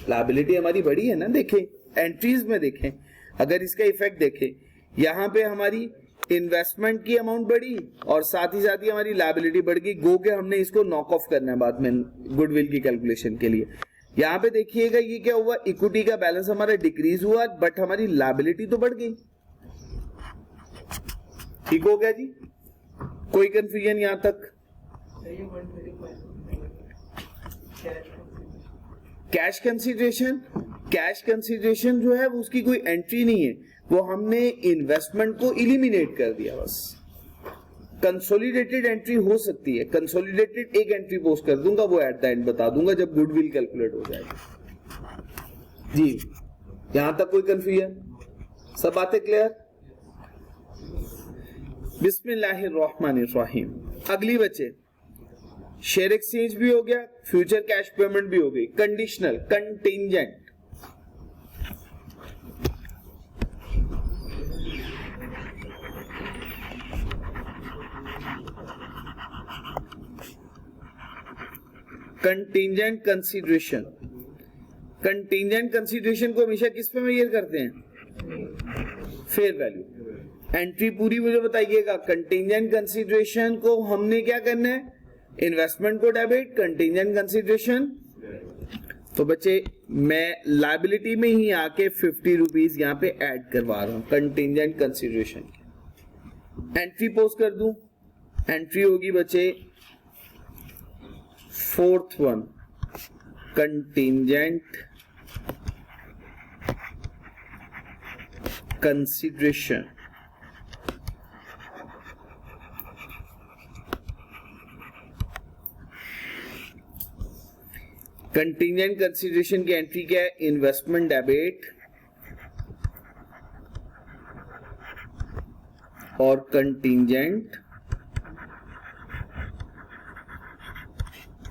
लायबिलिटी हमारी बढ़ी है ना। देखें एंट्रीज में, देखें अगर इसका इफेक्ट देखें, यहां पे हमारी इन्वेस्टमेंट की अमाउंट बढ़ी और साथ ही हमारी लायबिलिटी बढ़ गई। गो के हमने इसको नॉक ऑफ करना है बाद में गुडविल की कैलकुलेशन के लिए। यहां पे देखिएगा ये क्या हुआ? इक्विटी का बैलेंस हमारा डिक्रीज हुआ बट हमारी लायबिलिटी तो बढ़ गई। ठीक हो गया जी? कोई कंफ्यूजन यहां तक? कैश कंसीडरेशन जो है वो उसकी कोई एंट्री नहीं है, वो हमने इन्वेस्टमेंट को इलिमिनेट कर दिया बस। कंसोलिडेटेड एंट्री हो सकती है, कंसोलिडेटेड एक एंट्री पोस्ट कर दूंगा, वो एट द एंड बता दूंगा जब गुडविल कैलकुलेट हो जाएगी। जी यहां तक कोई कंफ्यूजन? सब बातें क्लियर? बिस्मिल्लाहिर्रहमानिर्रहीम। अगली बच्चे शेयर एक्सचेंज भी हो गया, फ्यूचर कैश पेमेंट भी हो गई। Conditional contingent, contingent consideration. Contingent consideration को हमेशा किस पे मेजर करते हैं? Fair value. एंट्री पूरी मुझे बताइएगा। कंटिंजेंट कंसीडरेशन को हमने क्या करना है? इन्वेस्टमेंट को डेबिट, कंटिंजेंट कंसीडरेशन। तो बच्चे मैं लायबिलिटी में ही आके 50 रुपीज यहां पे ऐड करवा रहा हूं कंटिंजेंट कंसीडरेशन। एंट्री पोस्ट कर दूं। एंट्री होगी बच्चे 4th one, contingent consideration. Contingent consideration की एंट्री क्या है? इन्वेस्टमेंट डेबिट और कंटिंजेंट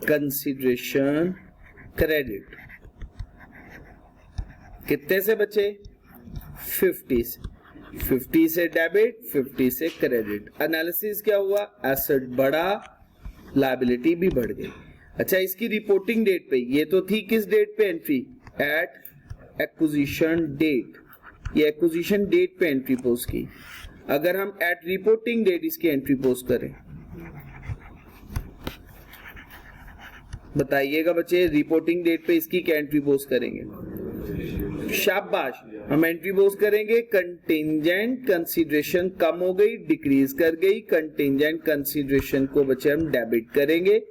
कंसीडरेशन क्रेडिट। कितने से बचे? 50 से। 50 से डेबिट, 50 से क्रेडिट। एनालिसिस क्या हुआ? एसेट बढ़ा, लायबिलिटी भी बढ़ गई। अच्छा इसकी रिपोर्टिंग डेट पे, ये तो थी किस डेट पे एंट्री? At acquisition date. ये एक्विजिशन डेट पे एंट्री पोस्ट की। अगर हम एट रिपोर्टिंग डेट इसकी एंट्री पोस्ट करें, बताइएगा बच्चे रिपोर्टिंग डेट पे इसकी क्या एंट्री पोस्ट करेंगे? शाबाश, हम एंट्री पोस्ट करेंगे कंटिंजेंट कंसीडरेशन कम हो गई, डिक्रीज कर गई। कंटिंजेंट कंसीडरेशन को बच्चे हम डेबिट करेंगे।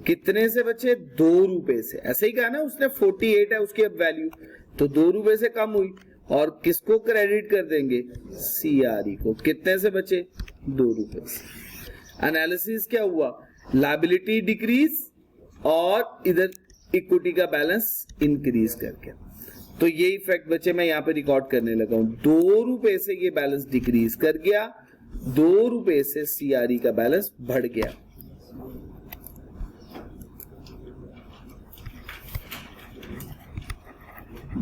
कितने से बच्चे? 2 रुपए से। ऐसे ही कहा ना उसने, 48 है उसकी अब वैल्यू, तो 2 रुपए से कम हुई। और किसको क्रेडिट कर देंगे? सीआरई को। कितने से बचे? 2 रुपए से। एनालिसिस क्या हुआ? लायबिलिटी डिक्रीज और इधर इक्विटी का बैलेंस इंक्रीज करके। तो ये इफेक्ट बच्चे मैं यहां पे रिकॉर्ड करने लगा हूं। 2 रुपए से ये बैलेंस डिक्रीज कर गया, 2 रुपए से सीआरई का बैलेंस बढ़ गया।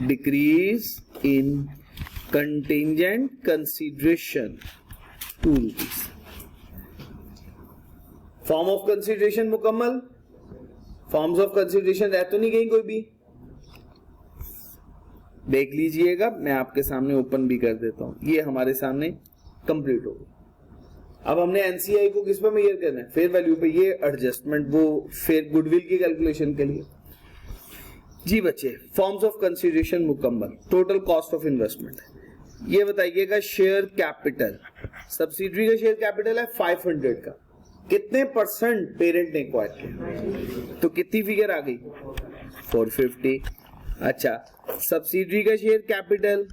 Decrease in contingent consideration 2 rupees. Form of consideration मुकम्मल, फॉर्म्स ऑफ कंसीडरेशन रह तो नहीं गई कोई भी, देख लीजिएगा, मैं आपके सामने ओपन भी कर देता हूं, ये हमारे सामने कंप्लीट हो गई। अब हमने एनसीआई को किस पे मेजर करना है, फेयर वैल्यू पे, ये एडजस्टमेंट वो फेयर गुडविल की कैलकुलेशन के लिए। जी बच्चे, फॉर्म्स ऑफ कंसीडरेशन मुकम्मल, टोटल कॉस्ट ऑफ इन्वेस्टमेंट। ये बताइएगा शेयर कैपिटल, सब्सिडरी का शेयर कैपिटल है 500 का, कितने परसेंट पेरेंट ने एक्वायर किया, तो कितनी फिगर आ गई 450। अच्छा, सब्सिडरी का शेयर कैपिटल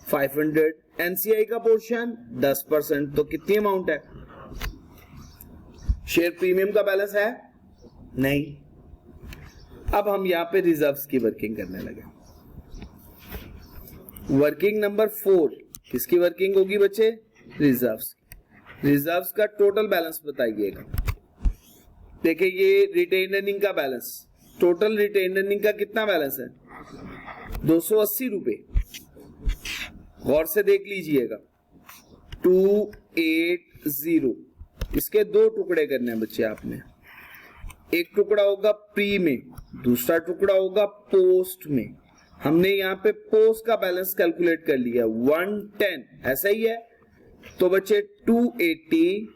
500, एनसीआई का पोर्शन 10%, तो कितनी अमाउंट है, शेयर प्रीमियम का बैलेंस है नहीं। अब हम यहां पे रिजर्व्स की वर्किंग करने लगे। वर्किंग नंबर 4 किसकी वर्किंग होगी बच्चे, रिजर्व्स। रिजर्व्स का टोटल बैलेंस बताइएगा। देखिए ये रिटेन अर्निंग का बैलेंस, टोटल रिटेन अर्निंग का कितना बैलेंस है 280 रुपए, गौर से देख लीजिएगा 280। इसके दो टुकड़े करने हैं बच्चे आपने, एक टुकड़ा होगा प्री में, दूसरा टुकड़ा होगा पोस्ट में। हमने यहाँ पे पोस्ट का बैलेंस कैलकुलेट कर लिया 110, ऐसा ही है, तो बच्चे 280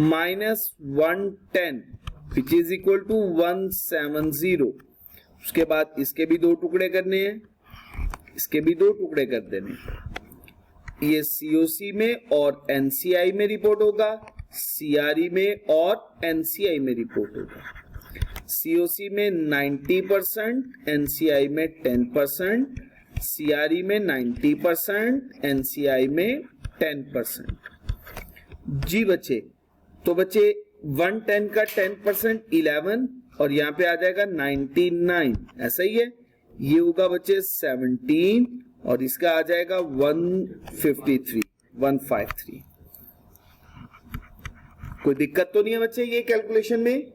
minus 110 which is equal to 170। उसके बाद इसके भी दो टुकड़े करने हैं, इसके भी दो टुकड़े कर देने, ये सीओसी में और एनसीआई में रिपोर्ट होगा, सीआरई में और एनसीआई में रिपोर्ट होगा। सीओसी में 90%, एनसीआई में 10%, सीआरई में 90%, एनसीआई में 10%। जी बच्चे, तो बच्चे 110 का 10% 11 और यहाँ पे आ जाएगा 99, ऐसा ही है, ये होगा बच्चे 17 और इसका आ जाएगा 153। कोई दिक्कत तो नहीं है बच्चे, ये कैलकुलेशन में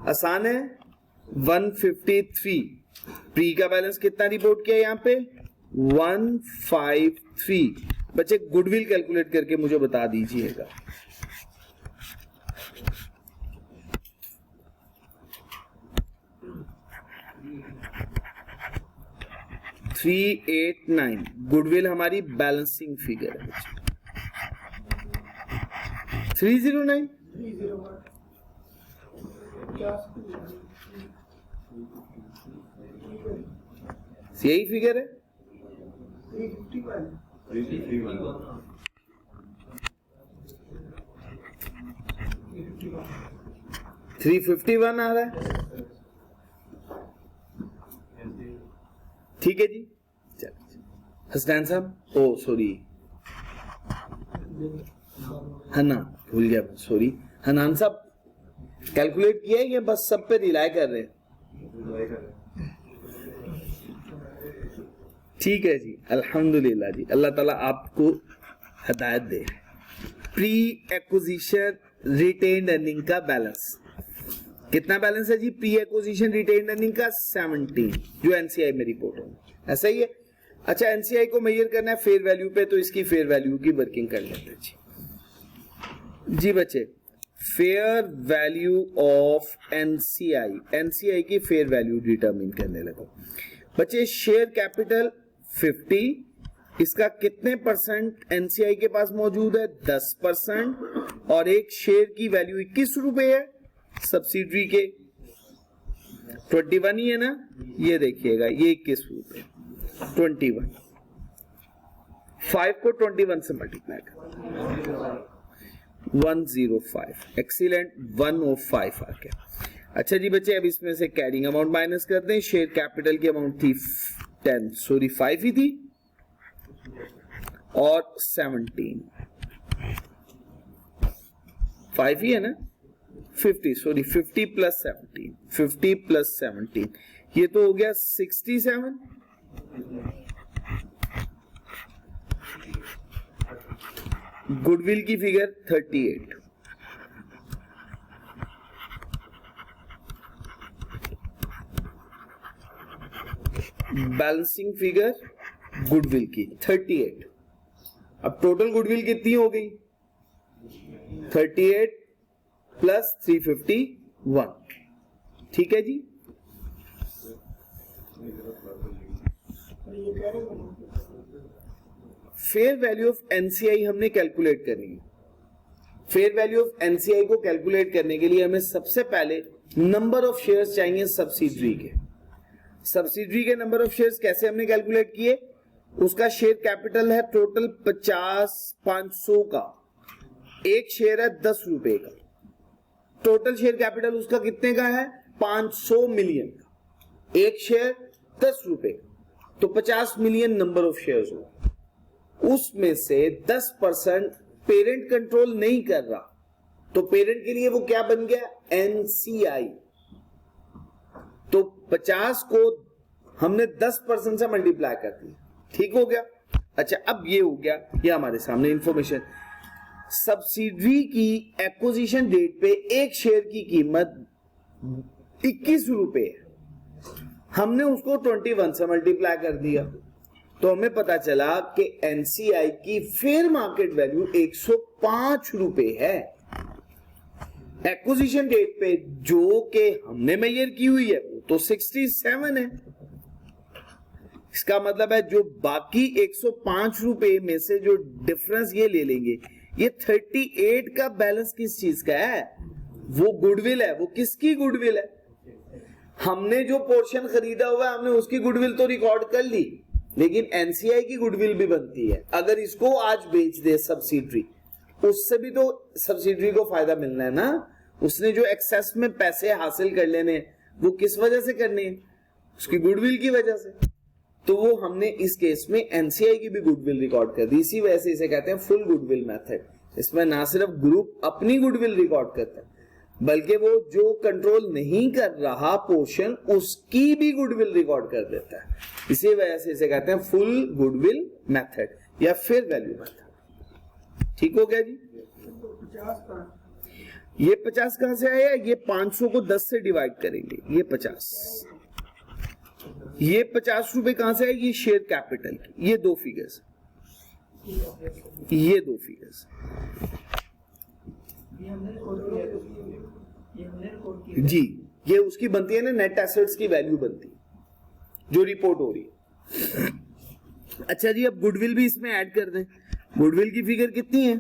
आसान है। 153 प्री का बैलेंस कितना रिपोर्ट किया यहाँ पे 153। बच्चे गुडविल कैलकुलेट करके मुझे बता दीजिएगा। $389 गुडविल हमारी बैलेंसिंग फिगर है। 309 यही फिगर है। 351 आ रहा है, ठीक है जी। हसनैन साहब, ओ सॉरी हन्ना, भूल गया, सॉरी हनान साहब, कैलकुलेट किया है, ये बस सब पे रिलाई कर रहे हैं। ठीक है जी, अल्हम्दुलिल्लाह जी, अल्लाह ताला आपको हिदायत दे। प्री एक्विजिशन रिटेन्ड अर्निंग का बैलेंस कितना बैलेंस है जी, प्री एक्विजिशन रिटेन्ड अर्निंग का 17, जो एनसीआई में रिपोर्ट हो, ऐसा ही है। अच्छा, एनसीआई को मेजर करना है फेयर वैल्यू पे, तो इसकी फेयर वैल्यू की वर्किंग कर लेते हैं जी बच्चे। Fair value of NCI, NCI की फेयर वैल्यू डिटरमिन करने लगो बच्चे। शेयर कैपिटल 50, इसका कितने परसेंट एनसीआई के पास मौजूद है 10%, और एक शेयर की वैल्यू 21 रुपए है, सब्सिडरी के 21 ही है ना, ये देखिएगा, ये 21 रुपए 21, 5 को 21 से मल्टीप्लाई कर 105, एक्सीलेंट 105 आ गया। अच्छा जी बच्चे, अब इसमें से कैरिंग अमाउंट माइनस कर दें। शेयर कैपिटल की अमाउंट थी 5 ही थी और 17, 5 ही है ना, 50 प्लस 17, ये तो हो गया 67। गुडविल की फिगर 38, बैलेंसिंग फिगर गुडविल की 38। अब टोटल गुडविल कितनी हो गई? 38 प्लस 351। ठीक है जी। फेयर वैल्यू ऑफ एनसीआई हमने कैलकुलेट करनी है। फेयर वैल्यू ऑफ एनसीआई को कैलकुलेट करने के लिए हमें सबसे पहले नंबर ऑफ शेयर्स चाहिए सब्सिडरी के। सब्सिडरी के नंबर ऑफ शेयर्स कैसे हमने कैलकुलेट किए? उसका शेयर कैपिटल है टोटल 50 500 का, एक शेयर है 10 रुपए का। टोटल शेयर कैपिटल उसका कितने का है? 500 मिलियन का, एक शेयर 10 रुपए का, तो 50 मिलियन नंबर ऑफ शेयर्स हो। उसमें से 10% पेरेंट कंट्रोल नहीं कर रहा, तो पेरेंट के लिए वो क्या बन गया? एनसीआई। तो 50 को हमने 10% से मल्टीप्लाई कर दिया। ठीक हो गया। अच्छा, अब ये हो गया, ये हमारे सामने इंफॉर्मेशन। सब्सिडरी की एक्विजिशन डेट पे एक शेयर की कीमत 21 रुपए है, हमने उसको 21 से मल्टीप्लाई कर दिया, तो हमें पता चला कि एनसीआई की फेयर मार्केट वैल्यू 105 रुपए है एक्विजिशन डेट पे, जो कि हमने मेजर की हुई है वो तो 67 है। इसका मतलब है जो बाकी 105 रुपए में से जो डिफरेंस ये ले लेंगे, ये 38 का बैलेंस किस चीज का है? वो गुडविल है। वो किसकी गुडविल है? हमने जो पोर्शन खरीदा हुआ है हमने उसकी गुडविल तो रिकॉर्ड कर ली, लेकिन एनसीआई की गुडविल भी बनती है। अगर इसको आज बेच दे सब्सिडरी, उससे भी तो सब्सिडरी को फायदा मिलना है ना। उसने जो एक्सेस में पैसे हासिल कर लेने, वो किस वजह से करने? उसकी गुडविल की वजह से। तो वो हमने इस केस में एनसीआई की भी गुडविल रिकॉर्ड कर दी। इसी वजह से इसे कहते हैं फुल गुडविल मेथड। इसमें ना सिर्फ ग्रुप अपनी गुडविल रिकॉर्ड करता है, बल्कि वो जो कंट्रोल नहीं कर रहा पोर्शन, उसकी भी गुडविल रिकॉर्ड कर देता है। इसी वजह से इसे कहते हैं फुल गुडविल मेथड या फेयर वैल्यू मेथड। ठीक हो गया जी। ये 50 कहां से आया? ये 500 को 10 से डिवाइड करेंगे, ये 50। ये 50 रुपए कहां से आए? ये शेयर कैपिटल की। ये दो फिगर्स, ये दो फिगर्स जी, ये उसकी बनती है ना, नेट एसेट्स की वैल्यू बनती है जो रिपोर्ट हो रही है। अच्छा जी, अब गुडविल भी इसमें ऐड कर दें। गुडविल की फिगर कितनी है?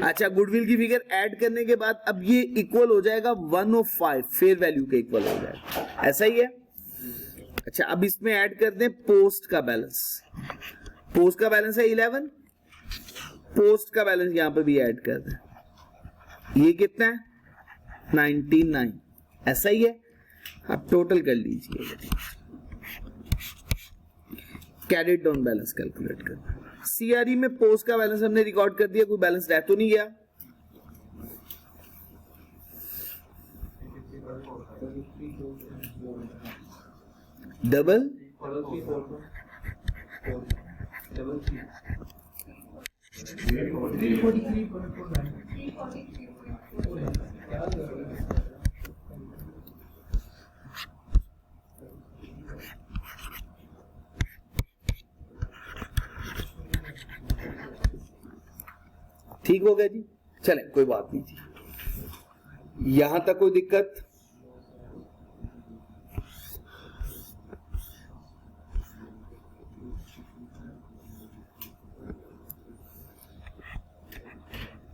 अच्छा, गुडविल की फिगर ऐड करने के बाद अब ये इक्वल हो जाएगा 105, फेयर वैल्यू के इक्वल हो जाएगा। ऐसा ही है। अच्छा, अब इसमें ऐड कर दें पोस्ट का बैलेंस। पोस्ट का बैलेंस है 11, पोस्ट का बैलेंस यहां पे भी ऐड कर दें। ये कितना है? 99। ऐसा ही है। आप टोटल कर लीजिए। कैरिड डाउन बैलेंस कैलकुलेट करना। सीआरई में पोस्ट का बैलेंस हमने रिकॉर्ड कर दिया, कोई बैलेंस रह तो नहीं गया। डबल ठीक हो गया जी। चले, कोई बात नहीं जी, यहां तक कोई दिक्कत?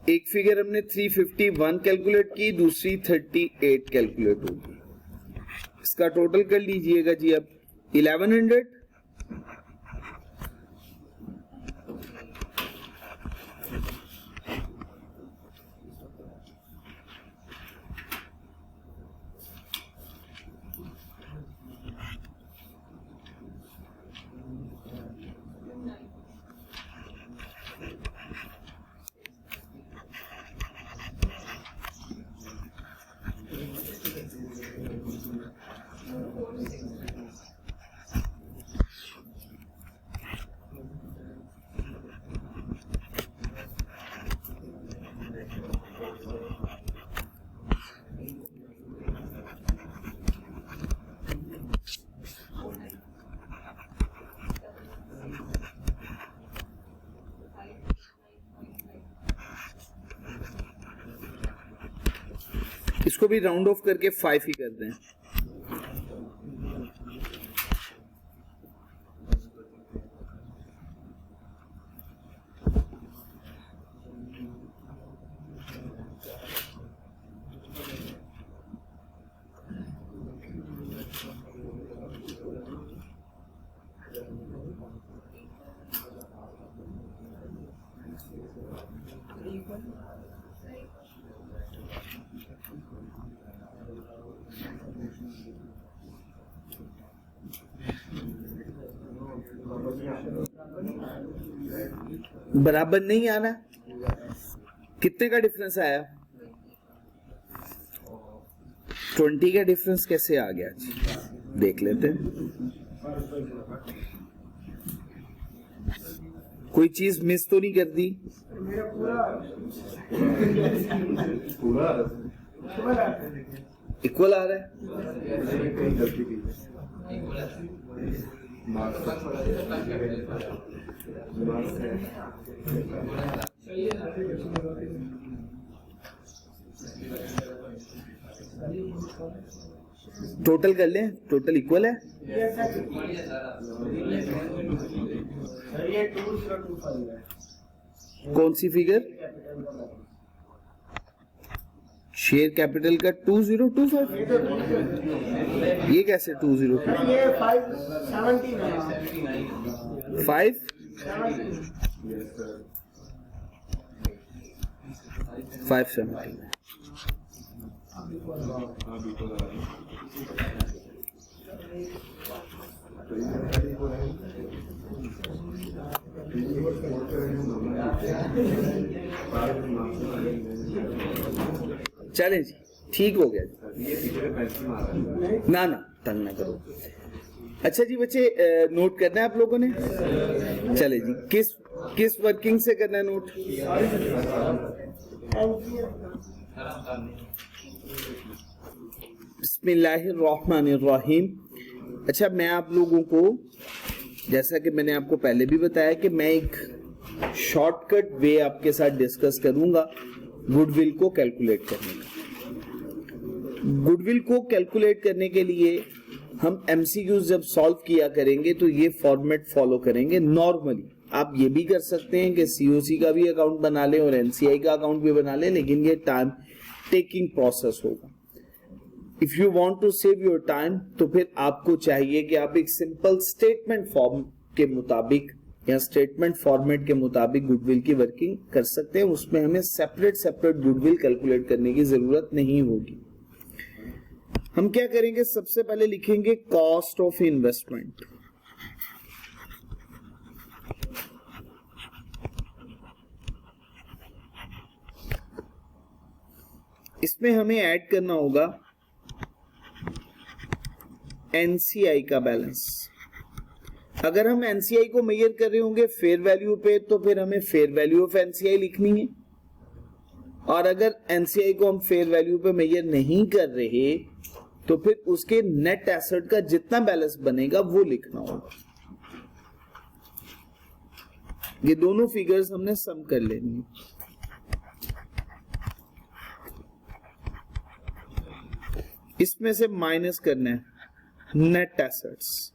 एक फिगर हमने 351 कैलकुलेट की, दूसरी 38 कैलकुलेट होगी। इसका टोटल कर लीजिएगा जी। अब 1100 9 इसको भी राउंड ऑफ करके 5 ही कर दें। बराबर नहीं आ रहा, कितने का डिफरेंस आया? 20 का डिफरेंस कैसे आ गया? देख लेते हैं। कोई चीज मिस तो नहीं कर दी? इक्वल आ रहा है। टोटल कर लें, टोटल इक्वल है। कौन सी फिगर? शेयर कैपिटल का 2025। ये कैसे 2025? चलें जी, ठीक हो गया। ना तंग ना करो। अच्छा जी बच्चे, नोट करना है आप लोगों ने? चले जी, किस वर्किंग से करना है नोट? बिस्मिल्लाहिर्रहमानिर्रहीम। अच्छा, मैं आप लोगों को, जैसा कि मैंने आपको पहले भी बताया, कि मैं एक शॉर्टकट वे आपके साथ डिस्कस करूंगा गुडविल को कैलकुलेट करने का। गुडविल को कैलकुलेट करने के लिए हम एमसीक्यूज जब सॉल्व किया करेंगे तो ये फॉर्मेट फॉलो करेंगे। नॉर्मली आप ये भी कर सकते हैं कि सीओसी का भी अकाउंट बना लें और एनसीआई का अकाउंट भी बना लें, लेकिन ये टाइम टेकिंग प्रोसेस होगा। If you want to save your time, तो फिर आपको चाहिए कि आप एक सिंपल स्टेटमेंट फॉर्म के मुताबिक या स्टेटमेंट फॉर्मेट के मुताबिक गुडविल की वर्किंग कर सकते हैं। उसमें हमें सेपरेट गुडविल कैलकुलेट करने की जरूरत नहीं होगी। हम क्या करेंगे, सबसे पहले लिखेंगे कॉस्ट ऑफ इन्वेस्टमेंट। इसमें हमें ऐड करना होगा एनसीआई का बैलेंस। अगर हम एनसीआई को मेजर कर रहे होंगे फेयर वैल्यू पे, तो फिर हमें फेयर वैल्यू ऑफ एनसीआई लिखनी है। और अगर एनसीआई को हम फेयर वैल्यू पे मेजर नहीं कर रहे, तो फिर उसके नेट एसेट का जितना बैलेंस बनेगा वो लिखना होगा। ये दोनों फिगर्स हमने सम कर लेनी है। इसमें से माइनस करना है नेट एसेट्स।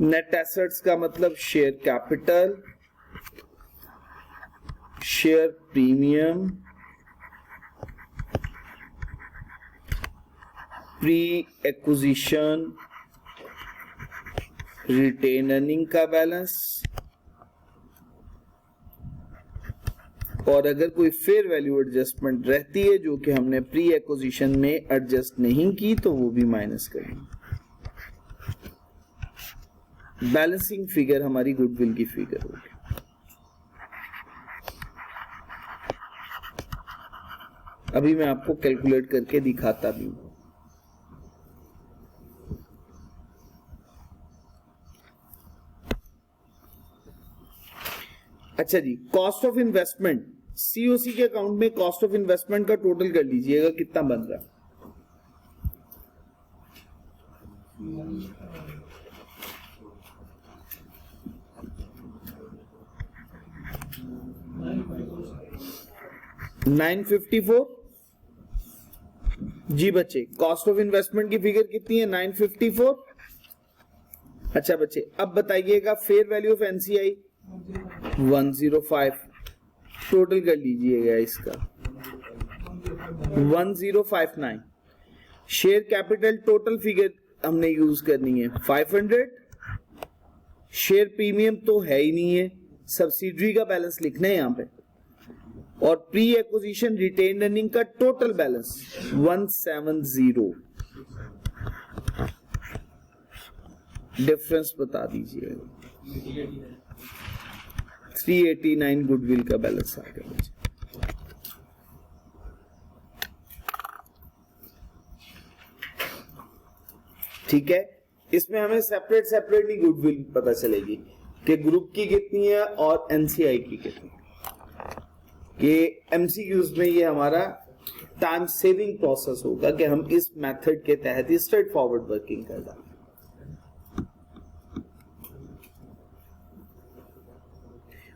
नेट एसेट्स का मतलब share capital, share premium, pre acquisition retain earning का बैलेंस, और अगर कोई फेयर वैल्यू एडजस्टमेंट रहती है जो कि हमने प्री एक्विजिशन में एडजस्ट नहीं की, तो वो भी माइनस करेंगे। बैलेंसिंग फिगर हमारी गुडविल की फिगर होगी। अभी मैं आपको कैलकुलेट करके दिखाता भी हूं। अच्छा जी, कॉस्ट ऑफ इन्वेस्टमेंट, सीओसी के अकाउंट में कॉस्ट ऑफ इन्वेस्टमेंट का टोटल कर लीजिएगा, कितना बन रहा है। 954 जी बच्चे, कॉस्ट ऑफ इन्वेस्टमेंट की फिगर कितनी है 954। अच्छा बच्चे अब बताइएगा fair value of NCI 105, total कर लीजिएगा इसका 1059। शेयर कैपिटल टोटल फिगर हमने यूज करनी है 500। शेयर प्रीमियम तो है ही नहीं है, सब्सिडरी का बैलेंस लिखना है यहां पे, और प्री एक्विजिशन रिटेन अर्निंग का टोटल बैलेंस 170। डिफरेंस बता दीजिए। 389 गुडविल का बैलेंस आ गया मुझे। ठीक है, इसमें हमें सेपरेट सेपरेटली गुडविल पता चलेगी कि ग्रुप की कितनी है और एनसीआई की कितनी है। ये एमसीक्यूज में ये हमारा टाइम सेविंग प्रोसेस होगा कि हम इस मेथड के तहत ही स्ट्रेट फॉरवर्ड वर्किंग कर रहे हैं।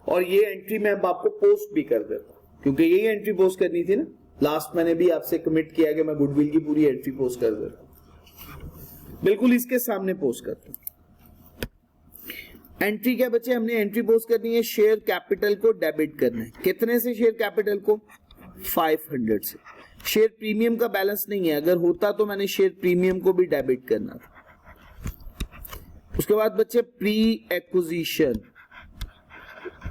और ये एंट्री मैं अब आपको पोस्ट भी कर देता हूं, क्योंकि यही एंट्री पोस्ट करनी थी ना। लास्ट मैंने भी आपसे कमिट किया कि मैं गुडविल की पूरी एंट्री पोस्ट कर देता हूं, बिल्कुल इसके सामने पोस्ट करता हूं। एंट्री क्या बच्चे, हमने एंट्री पोस्ट करनी है, शेयर कैपिटल को डेबिट करना है। कितने से शेयर कैपिटल को 500 से। शेयर प्रीमियम का बैलेंस नहीं है, अगर होता तो मैंने शेयर प्रीमियम को भी डेबिट करना था। उसके बाद बच्चे प्री एक्विजिशन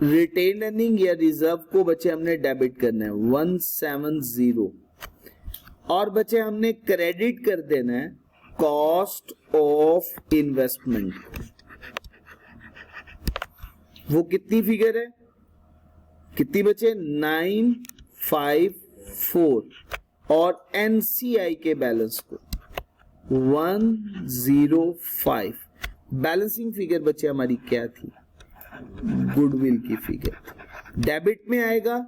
रिटेन अर्निंग या रिजर्व को बच्चे हमने डेबिट करना है 170। और बच्चे हमने क्रेडिट कर देना है कॉस्ट ऑफ इन्वेस्टमेंट। वो कितनी फिगर है, कितनी बचे 954, और एनसीआई के बैलेंस को 105। बैलेंसिंग फिगर बच्चे हमारी क्या थी, गुडविल की फिगर। डेबिट में आएगा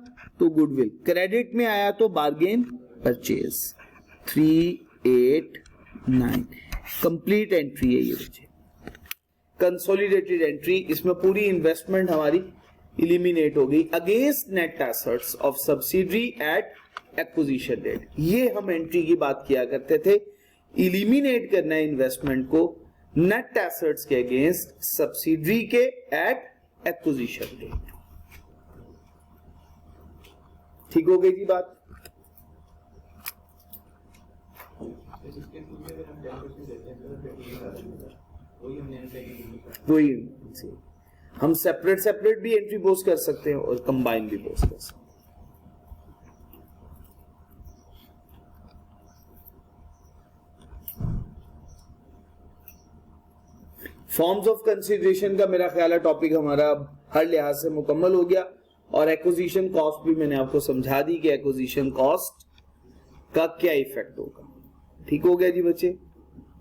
तो गुडविल, क्रेडिट में आया तो बार्गेन परचेज 389। कंप्लीट एंट्री है ये बच्चे, कंसोलिडेटेड एंट्री। इसमें पूरी इन्वेस्टमेंट हमारी इलिमिनेट हो गई against net assets of subsidiary at acquisition date. ये हम एंट्री की बात किया करते थे, इलिमिनेट करना है इन्वेस्टमेंट को नेट एसेट्स के अगेंस्ट सब्सिडरी के एट एक्विजिशन डेट। ठीक हो गई जी बात। वही हम सेपरेट सेपरेट भी एंट्री पोस्ट कर सकते हैं और कंबाइन भी पोस्ट कर सकते हैं। फॉर्म्स ऑफ कंसीडरेशन का मेरा ख्याल है टॉपिक हमारा हर लिहाज से मुकम्मल हो गया, और एक्विजिशन कॉस्ट भी मैंने आपको समझा दी कि एक्विजिशन कॉस्ट का क्या इफेक्ट होगा। ठीक हो गया जी बच्चे।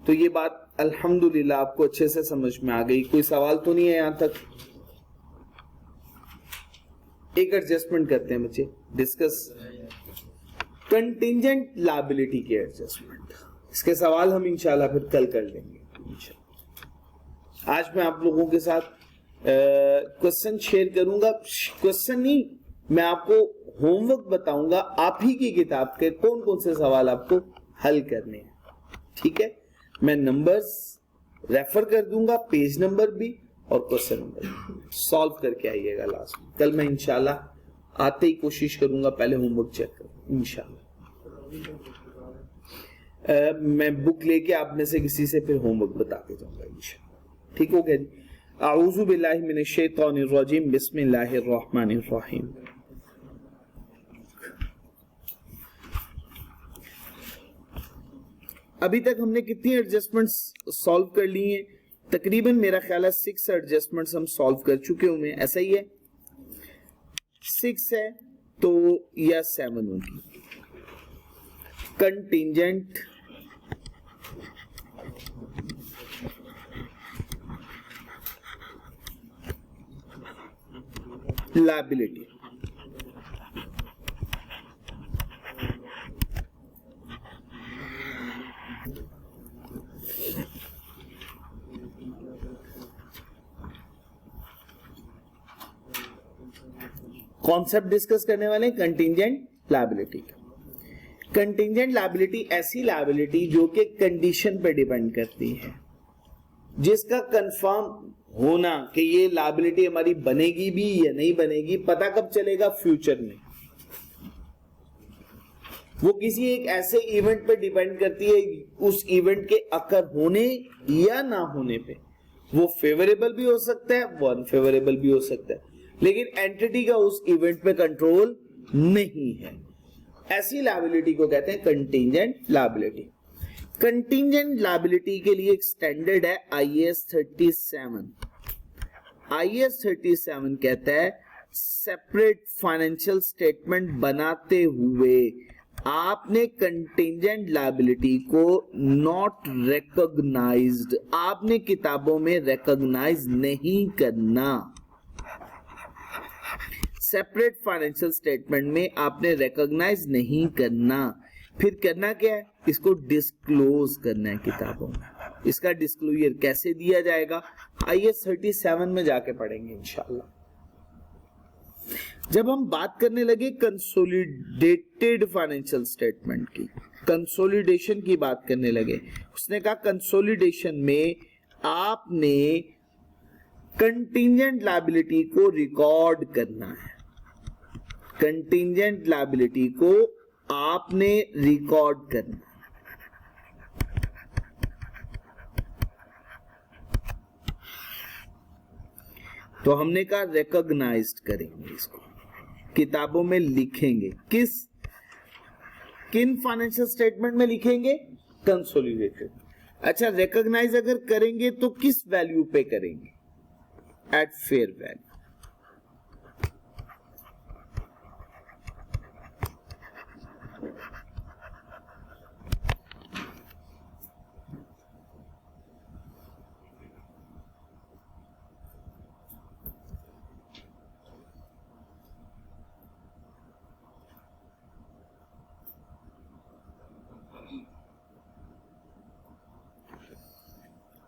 तो ये बात अल्हम्दुलिल्लाह आपको अच्छे से समझ में आ गई। कोई सवाल तो नहीं है यहां तक। एक एडजस्टमेंट करते हैं बच्चे, डिस्कस कंटिंजेंट लायबिलिटी के एडजस्टमेंट। इसके सवाल हम इंशाल्लाह फिर कल कर लेंगे। आज मैं आप लोगों के साथ क्वेश्चन शेयर करूंगा। क्वेश्चन नहीं, मैं आपको होमवर्क बताऊंगा, आप ही की किताब के कौन कौन से सवाल आपको हल करने हैं। ठीक है, मैं नंबर्स रेफर कर दूंगा, पेज नंबर भी और क्वेश्चन नंबर सॉल्व करके आइएगा लास्ट में। कल मैं इंशाल्लाह आते ही कोशिश करूंगा पहले होमवर्क चेक करूं इंशाल्लाह। मैं बुक लेके आप में से किसी से फिर होमवर्क बता के जाऊंगा इंशाल्लाह। ठीक हो गया जी। आऊज़ु बिल्लाहि मिनश शैतानिर रजीम, बिस्मिल्लाहिर रहमानिर रहीम। अभी तक हमने कितनी एडजस्टमेंट्स सॉल्व कर ली हैं? तकरीबन मेरा ख्याल है 6 एडजस्टमेंट्स हम सॉल्व कर चुके होंगे, ऐसा ही है। 6 है तो या 7 होगी। कंटिंजेंट, लायबिलिटी, कॉन्सेप्ट डिस्कस करने वाले कंटिंजेंट लायबिलिटी का। कंटिंजेंट लायबिलिटी ऐसी लायबिलिटी जो कि कंडीशन पे डिपेंड करती है, जिसका कंफर्म होना कि ये लायबिलिटी हमारी बनेगी भी या नहीं बनेगी पता कब चलेगा, फ्यूचर में। वो किसी एक ऐसे इवेंट पे डिपेंड करती है, उस इवेंट के अकर होने या ना होने पे। वो फेवरेबल भी हो सकता है, वो अनफेवरेबल भी हो सकता है, लेकिन एंटिटी का उस इवेंट पे कंट्रोल नहीं है। ऐसी लायबिलिटी को कहते हैं कंटिंजेंट लायबिलिटी। कंटिंजेंट लायबिलिटी के लिए एक स्टैंडर्ड है IAS 37। IAS 37 कहता है सेपरेट फाइनेंशियल स्टेटमेंट बनाते हुए आपने कंटिंजेंट लायबिलिटी को नॉट रिकॉग्नाइज्ड, आपने किताबों में रिकॉग्नाइज नहीं करना। सेपरेट फाइनेंशियल स्टेटमेंट में आपने रिकॉग्नाइज नहीं करना। फिर करना क्या है, इसको डिस्क्लोज करना है किताबों में। इसका डिस्क्लोजर कैसे दिया जाएगा, IAS 37 में जाके पढ़ेंगे इंशाल्लाह। जब हम बात करने लगे कंसोलिडेटेड फाइनेंशियल स्टेटमेंट की, कंसोलिडेशन की बात करने लगे, उसने कहा कंसोलिडेशन में आपने कंटिंजेंट लायबिलिटी को रिकॉर्ड करना है। कंटिंजेंट लायबिलिटी को आपने रिकॉर्ड करना है। तो हमने कहा रिकॉग्नाइज्ड करेंगे, इसको किताबों में लिखेंगे। किन फाइनेंशियल स्टेटमेंट में लिखेंगे, कंसोलिडेटेड। अच्छा, रिकॉग्नाइज अगर करेंगे तो किस वैल्यू पे करेंगे, एट फेयर वैल्यू।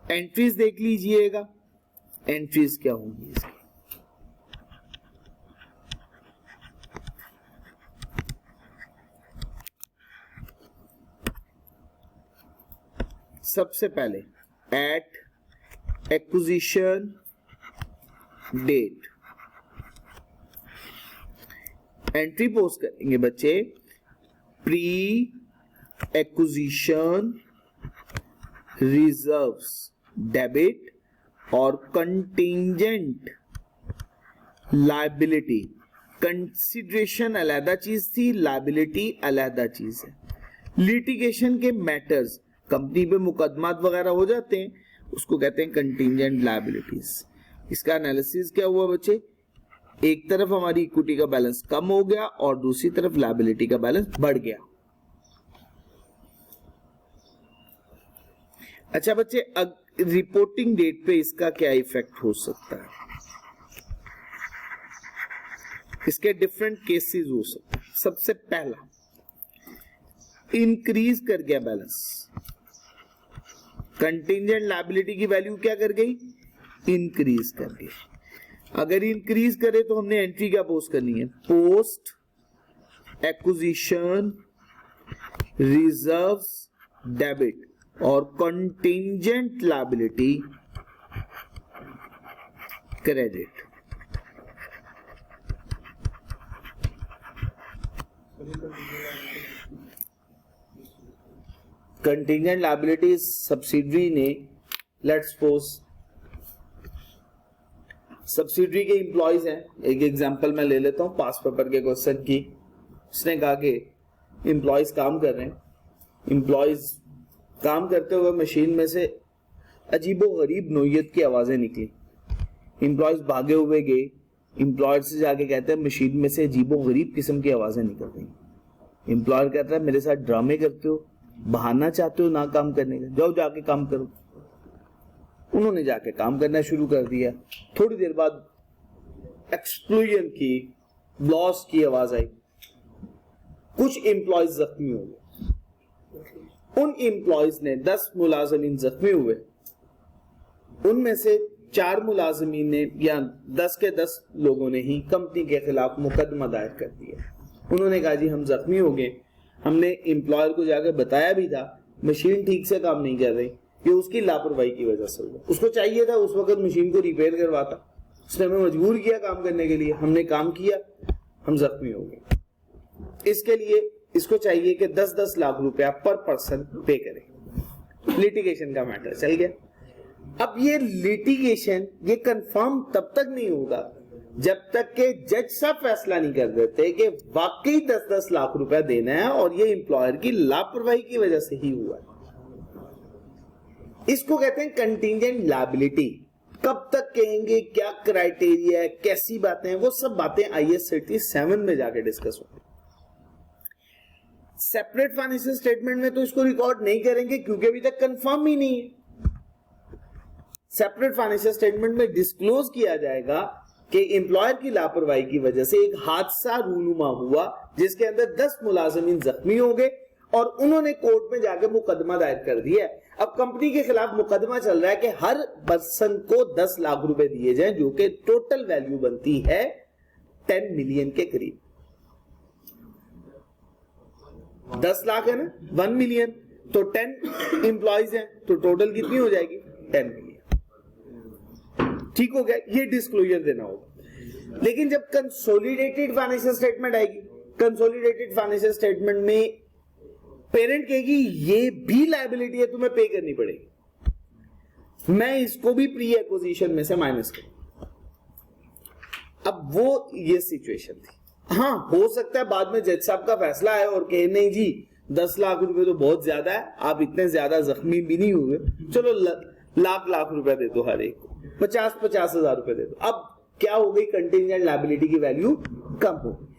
एंट्रीज देख लीजिएगा, एंट्रीज क्या होंगी इसकी। सबसे पहले at acquisition date entry post करेंगे बच्चे, प्री एक्विजिशन रिजर्व्स डेबिट और कंटिंजेंट लायबिलिटी। कंसिडरेशन अलहदा चीज थी, लायबिलिटी अलहदा चीज है। लिटिगेशन के मैटर्स, कंपनी पे मुकदमात वगैरह हो जाते हैं, उसको कहते हैं कंटिंजेंट लायबिलिटीज। इसका एनालिसिस क्या हुआ बच्चे, एक तरफ हमारी इक्विटी का बैलेंस कम हो गया और दूसरी तरफ लायबिलिटी का बैलेंस बढ़ गया। अच्छा बच्चे, रिपोर्टिंग डेट पे इसका क्या इफेक्ट हो सकता है, इसके डिफरेंट केसेस हो सकते हैं। सबसे पहला, इंक्रीज कर गया बैलेंस, कंटिंजेंट लायबिलिटी की वैल्यू क्या कर गई, इंक्रीज कर गई। अगर इंक्रीज करे तो हमने एंट्री क्या पोस्ट करनी है, पोस्ट एक्विजिशन रिजर्व्स डेबिट और contingent liability credit. Contingent liability subsidiary ने, लेट्स सपोज सब्सिडरी के एम्प्लॉयज हैं, एक एग्जांपल मैं ले लेता हूं पास पेपर के क्वेश्चन की। उसने कहा कि एम्प्लॉयज काम कर रहे हैं, एम्प्लॉयज काम करते हुए मशीन में से अजीबो गरीब नोयत की आवाजें निकली। एम्प्लॉयज भागे हुए गए, एम्प्लॉयर से जाके कहते हैं मशीन में से अजीबो गरीब किस्म की आवाजें निकल रही। एम्प्लॉयर कहता है मेरे साथ ड्रामे करते हो, बहाना चाहते हो ना काम करने का, जाओ जाके काम करो। उन्होंने जाके काम करना शुरू कर दिया। थोड़ी देर बाद एक्सप्लोजन की, ब्लास्ट की आवाज आई, कुछ एम्प्लॉयज जख्मी हो गए। उन एम्प्लॉयज ने 10 मुलाजमीन जख्मी हुए, उनमें से 4 मुलाजमीन ने या 10 के 10 लोगों ने ही कंपनी के खिलाफ मुकदमा दायर कर दिया। उन्होंने कहा जी हम जख्मी हो गए, हमने एम्प्लॉयर को जाकर बताया भी था, मशीन ठीक से काम नहीं कर रही, ये उसकी लापरवाही की वजह से हुआ। उसको चाहिए था उस वक्त मशीन को रिपेयर करवाता, उसने हमें मजबूर किया काम करने के लिए, हमने काम किया, हम जख्मी हो गए। इसके लिए इसको चाहिए कि 10-10 लाख रुपया पर पर्सन पे करें। लिटिगेशन का मैटर चल गया। अब ये लिटिगेशन ये कंफर्म तब तक नहीं होगा जब तक के जज साहब फैसला नहीं कर देते कि वाकई 10-10 लाख रुपया देना है और ये एम्प्लॉयर की लापरवाही की वजह से ही हुआ है। इसको कहते हैं कंटिंजेंट लायबिलिटी। कब तक कहेंगे, क्या क्राइटेरिया है, कैसी बातें हैं, वो सब बातें IAS 37 में जाके डिस्कस होंगी। सेपरेट फाइनेंशियल स्टेटमेंट में तो इसको रिकॉर्ड नहीं करेंगे क्योंकि अभी तक कंफर्म ही नहीं है। सेपरेट फाइनेंशियल स्टेटमेंट में डिस्क्लोज किया जाएगा कि एम्प्लॉयर की लापरवाही की वजह से एक हादसा रूनुमा हुआ जिसके अंदर 10 मुलाजिमीन जख्मी हो गए और उन्होंने कोर्ट में जाकर मुकदमा दायर कर दिया। अब कंपनी के खिलाफ मुकदमा चल रहा है कि हर पर्सन को 10 लाख रुपए दिए जाएं, जो कि टोटल वैल्यू बनती है 10 मिलियन के करीब। 10 लाख है ना, 1 मिलियन, तो 10 एम्प्लॉइज हैं तो टोटल कितनी हो जाएगी, 10 मिलियन। ठीक हो गया, ये डिस्क्लोजर देना होगा। लेकिन जब कंसोलिडेटेड फाइनेंशियल स्टेटमेंट आएगी, कंसोलिडेटेड फाइनेंशियल स्टेटमेंट में पेरेंट कहेगी ये भी लायबिलिटी है, तुम्हें पे करनी पड़ेगी, मैं इसको भी प्री एक्विजिशन में से माइनस करूं। अब वो ये सिचुएशन थी। हाँ, हो सकता है बाद में जज साहब का फैसला है और कहे नहीं जी 10 लाख रुपए तो बहुत ज्यादा है, आप इतने ज्यादा जख्मी भी नहीं हुए, चलो लाख रुपए दे दो, हर एक को 50-50 हजार रुपए दे दो। अब क्या हो गई, कंटिंजेंट लायबिलिटी की वैल्यू कम हो गई।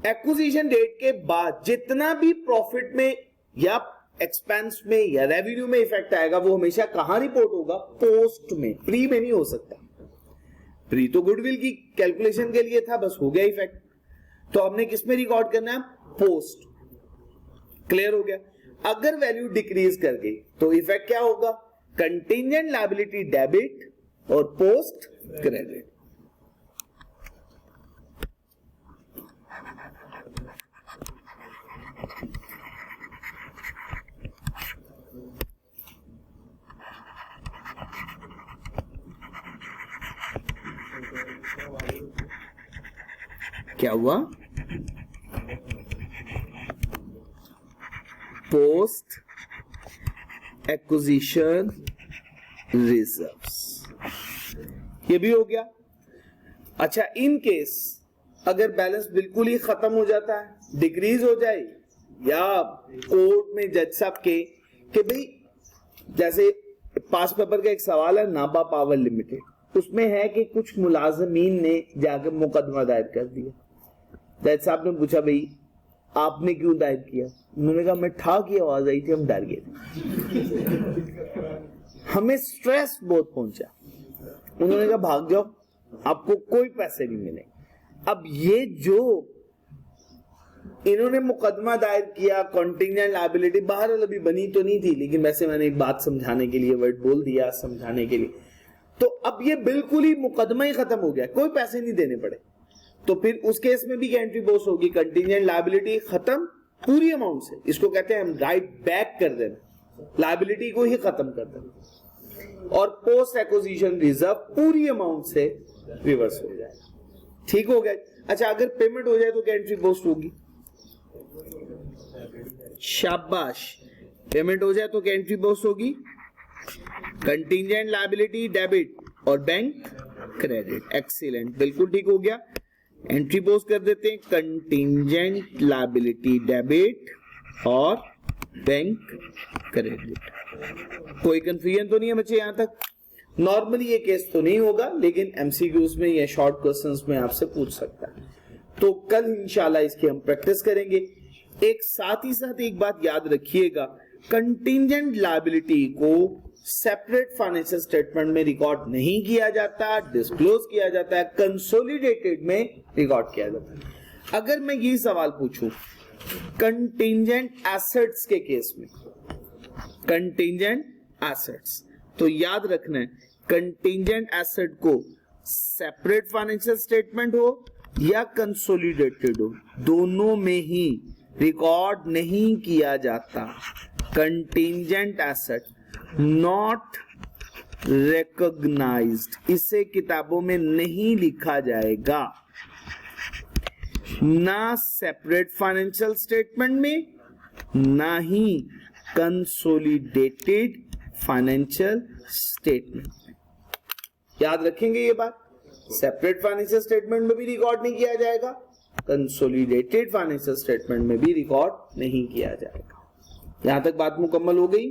एक्विजिशन डेट के बाद जितना भी प्रॉफिट में या एक्सपेंस में या रेवेन्यू में इफेक्ट आएगा वो हमेशा कहां रिपोर्ट होगा, पोस्ट में, प्री में नहीं हो सकता। प्री तो गुडविल की कैलकुलेशन के लिए था, बस हो गया इफेक्ट, तो हमने किस में रिकॉर्ड करना है, पोस्ट। क्लियर हो गया। अगर वैल्यू डिक्रीज कर गई तो इफेक्ट क्या होगा, कंटिंजेंट लायबिलिटी डेबिट और पोस्ट क्रेडिट। क्या हुआ, पोस्ट एक्विजिशन रिजर्व्स, ये भी हो गया। अच्छा, इन केस अगर बैलेंस बिल्कुल ही खत्म हो जाता है, डिक्रीज हो जाए, या कोर्ट में जज साहब के कि भाई जैसे पास पेपर का एक सवाल है नाबा पावर लिमिटेड, उसमें है कि कुछ मुलाजमीन ने जाकर मुकदमा दायर कर दिया। जज साहब ने पूछा भाई आपने क्यों दायर किया, उन्होंने कहा मैं ठा की आवाज आई थी, हम डर गए थे, हमें स्ट्रेस बहुत पहुंचा। उन्होंने कहा भाग जाओ, आपको कोई पैसे नहीं मिले। अब ये जो इन्होंने मुकदमा दायर किया, कंटिंजेंट लायबिलिटी बहरहाल अभी बनी तो नहीं थी, लेकिन वैसे मैंने एक बात समझाने के लिए वर्ड बोल दिया, समझाने के लिए। तो अब ये बिल्कुल ही मुकदमा ही खत्म हो गया, कोई पैसे नहीं देने पड़े, तो फिर उस केस में भी एंट्री पोस्ट होगी, कंटिंजेंट लायबिलिटी खत्म पूरी अमाउंट से। इसको कहते हैं हम राइट बैक कर देना, लायबिलिटी को ही खत्म कर देना, और पोस्ट एक्विजिशन रिजर्व पूरी अमाउंट से रिवर्स हो जाएगा। ठीक हो गया। अच्छा, अगर पेमेंट हो जाए तो क्या एंट्री पोस्ट होगी, शाबाश, पेमेंट हो जाए तो क्या एंट्री पोस्ट होगी, कंटिंजेंट लायबिलिटी डेबिट और बैंक क्रेडिट। एक्सीलेंट, बिल्कुल ठीक हो गया। एंट्री पोस्ट कर देते हैं कंटिंजेंट लायबिलिटी डेबिट और बैंक क्रेडिट। कोई कंफ्यूजन तो नहीं है बच्चे यहां तक? नॉर्मली ये केस तो नहीं होगा, लेकिन एमसीक्यूज में या शॉर्ट क्वेश्चंस में आपसे पूछ सकता है। तो कल इंशाल्लाह इसकी हम प्रैक्टिस करेंगे। एक साथ ही साथ एक बात याद रखिएगा, कंटिंजेंट लायबिलिटी को सेपरेट फाइनेंशियल स्टेटमेंट में रिकॉर्ड नहीं किया जाता, डिस्क्लोज किया जाता है, कंसोलिडेटेड में रिकॉर्ड किया जाता है। अगर मैं ये सवाल पूछूं कंटिंजेंट एसेट्स के केस में, कंटिंजेंट एसेट्स, तो याद रखना है कंटिंजेंट एसेट को सेपरेट फाइनेंशियल स्टेटमेंट हो या कंसोलिडेटेड हो, दोनों में ही रिकॉर्ड नहीं किया जाता। कंटिंजेंट एसेट नॉट रिकॉग्नाइज्ड, इसे किताबों में नहीं लिखा जाएगा, ना सेपरेट फाइनेंशियल स्टेटमेंट में, ना ही कंसोलिडेटेड फाइनेंशियल स्टेटमेंट में। याद रखेंगे ये बात, सेपरेट फाइनेंशियल स्टेटमेंट में भी रिकॉर्ड नहीं किया जाएगा, कंसोलिडेटेड फाइनेंशियल स्टेटमेंट में भी रिकॉर्ड नहीं किया जाएगा। यहां तक बात मुकम्मल हो गई।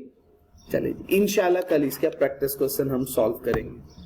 चलिए इंशाल्लाह कल इसका प्रैक्टिस क्वेश्चन हम सॉल्व करेंगे।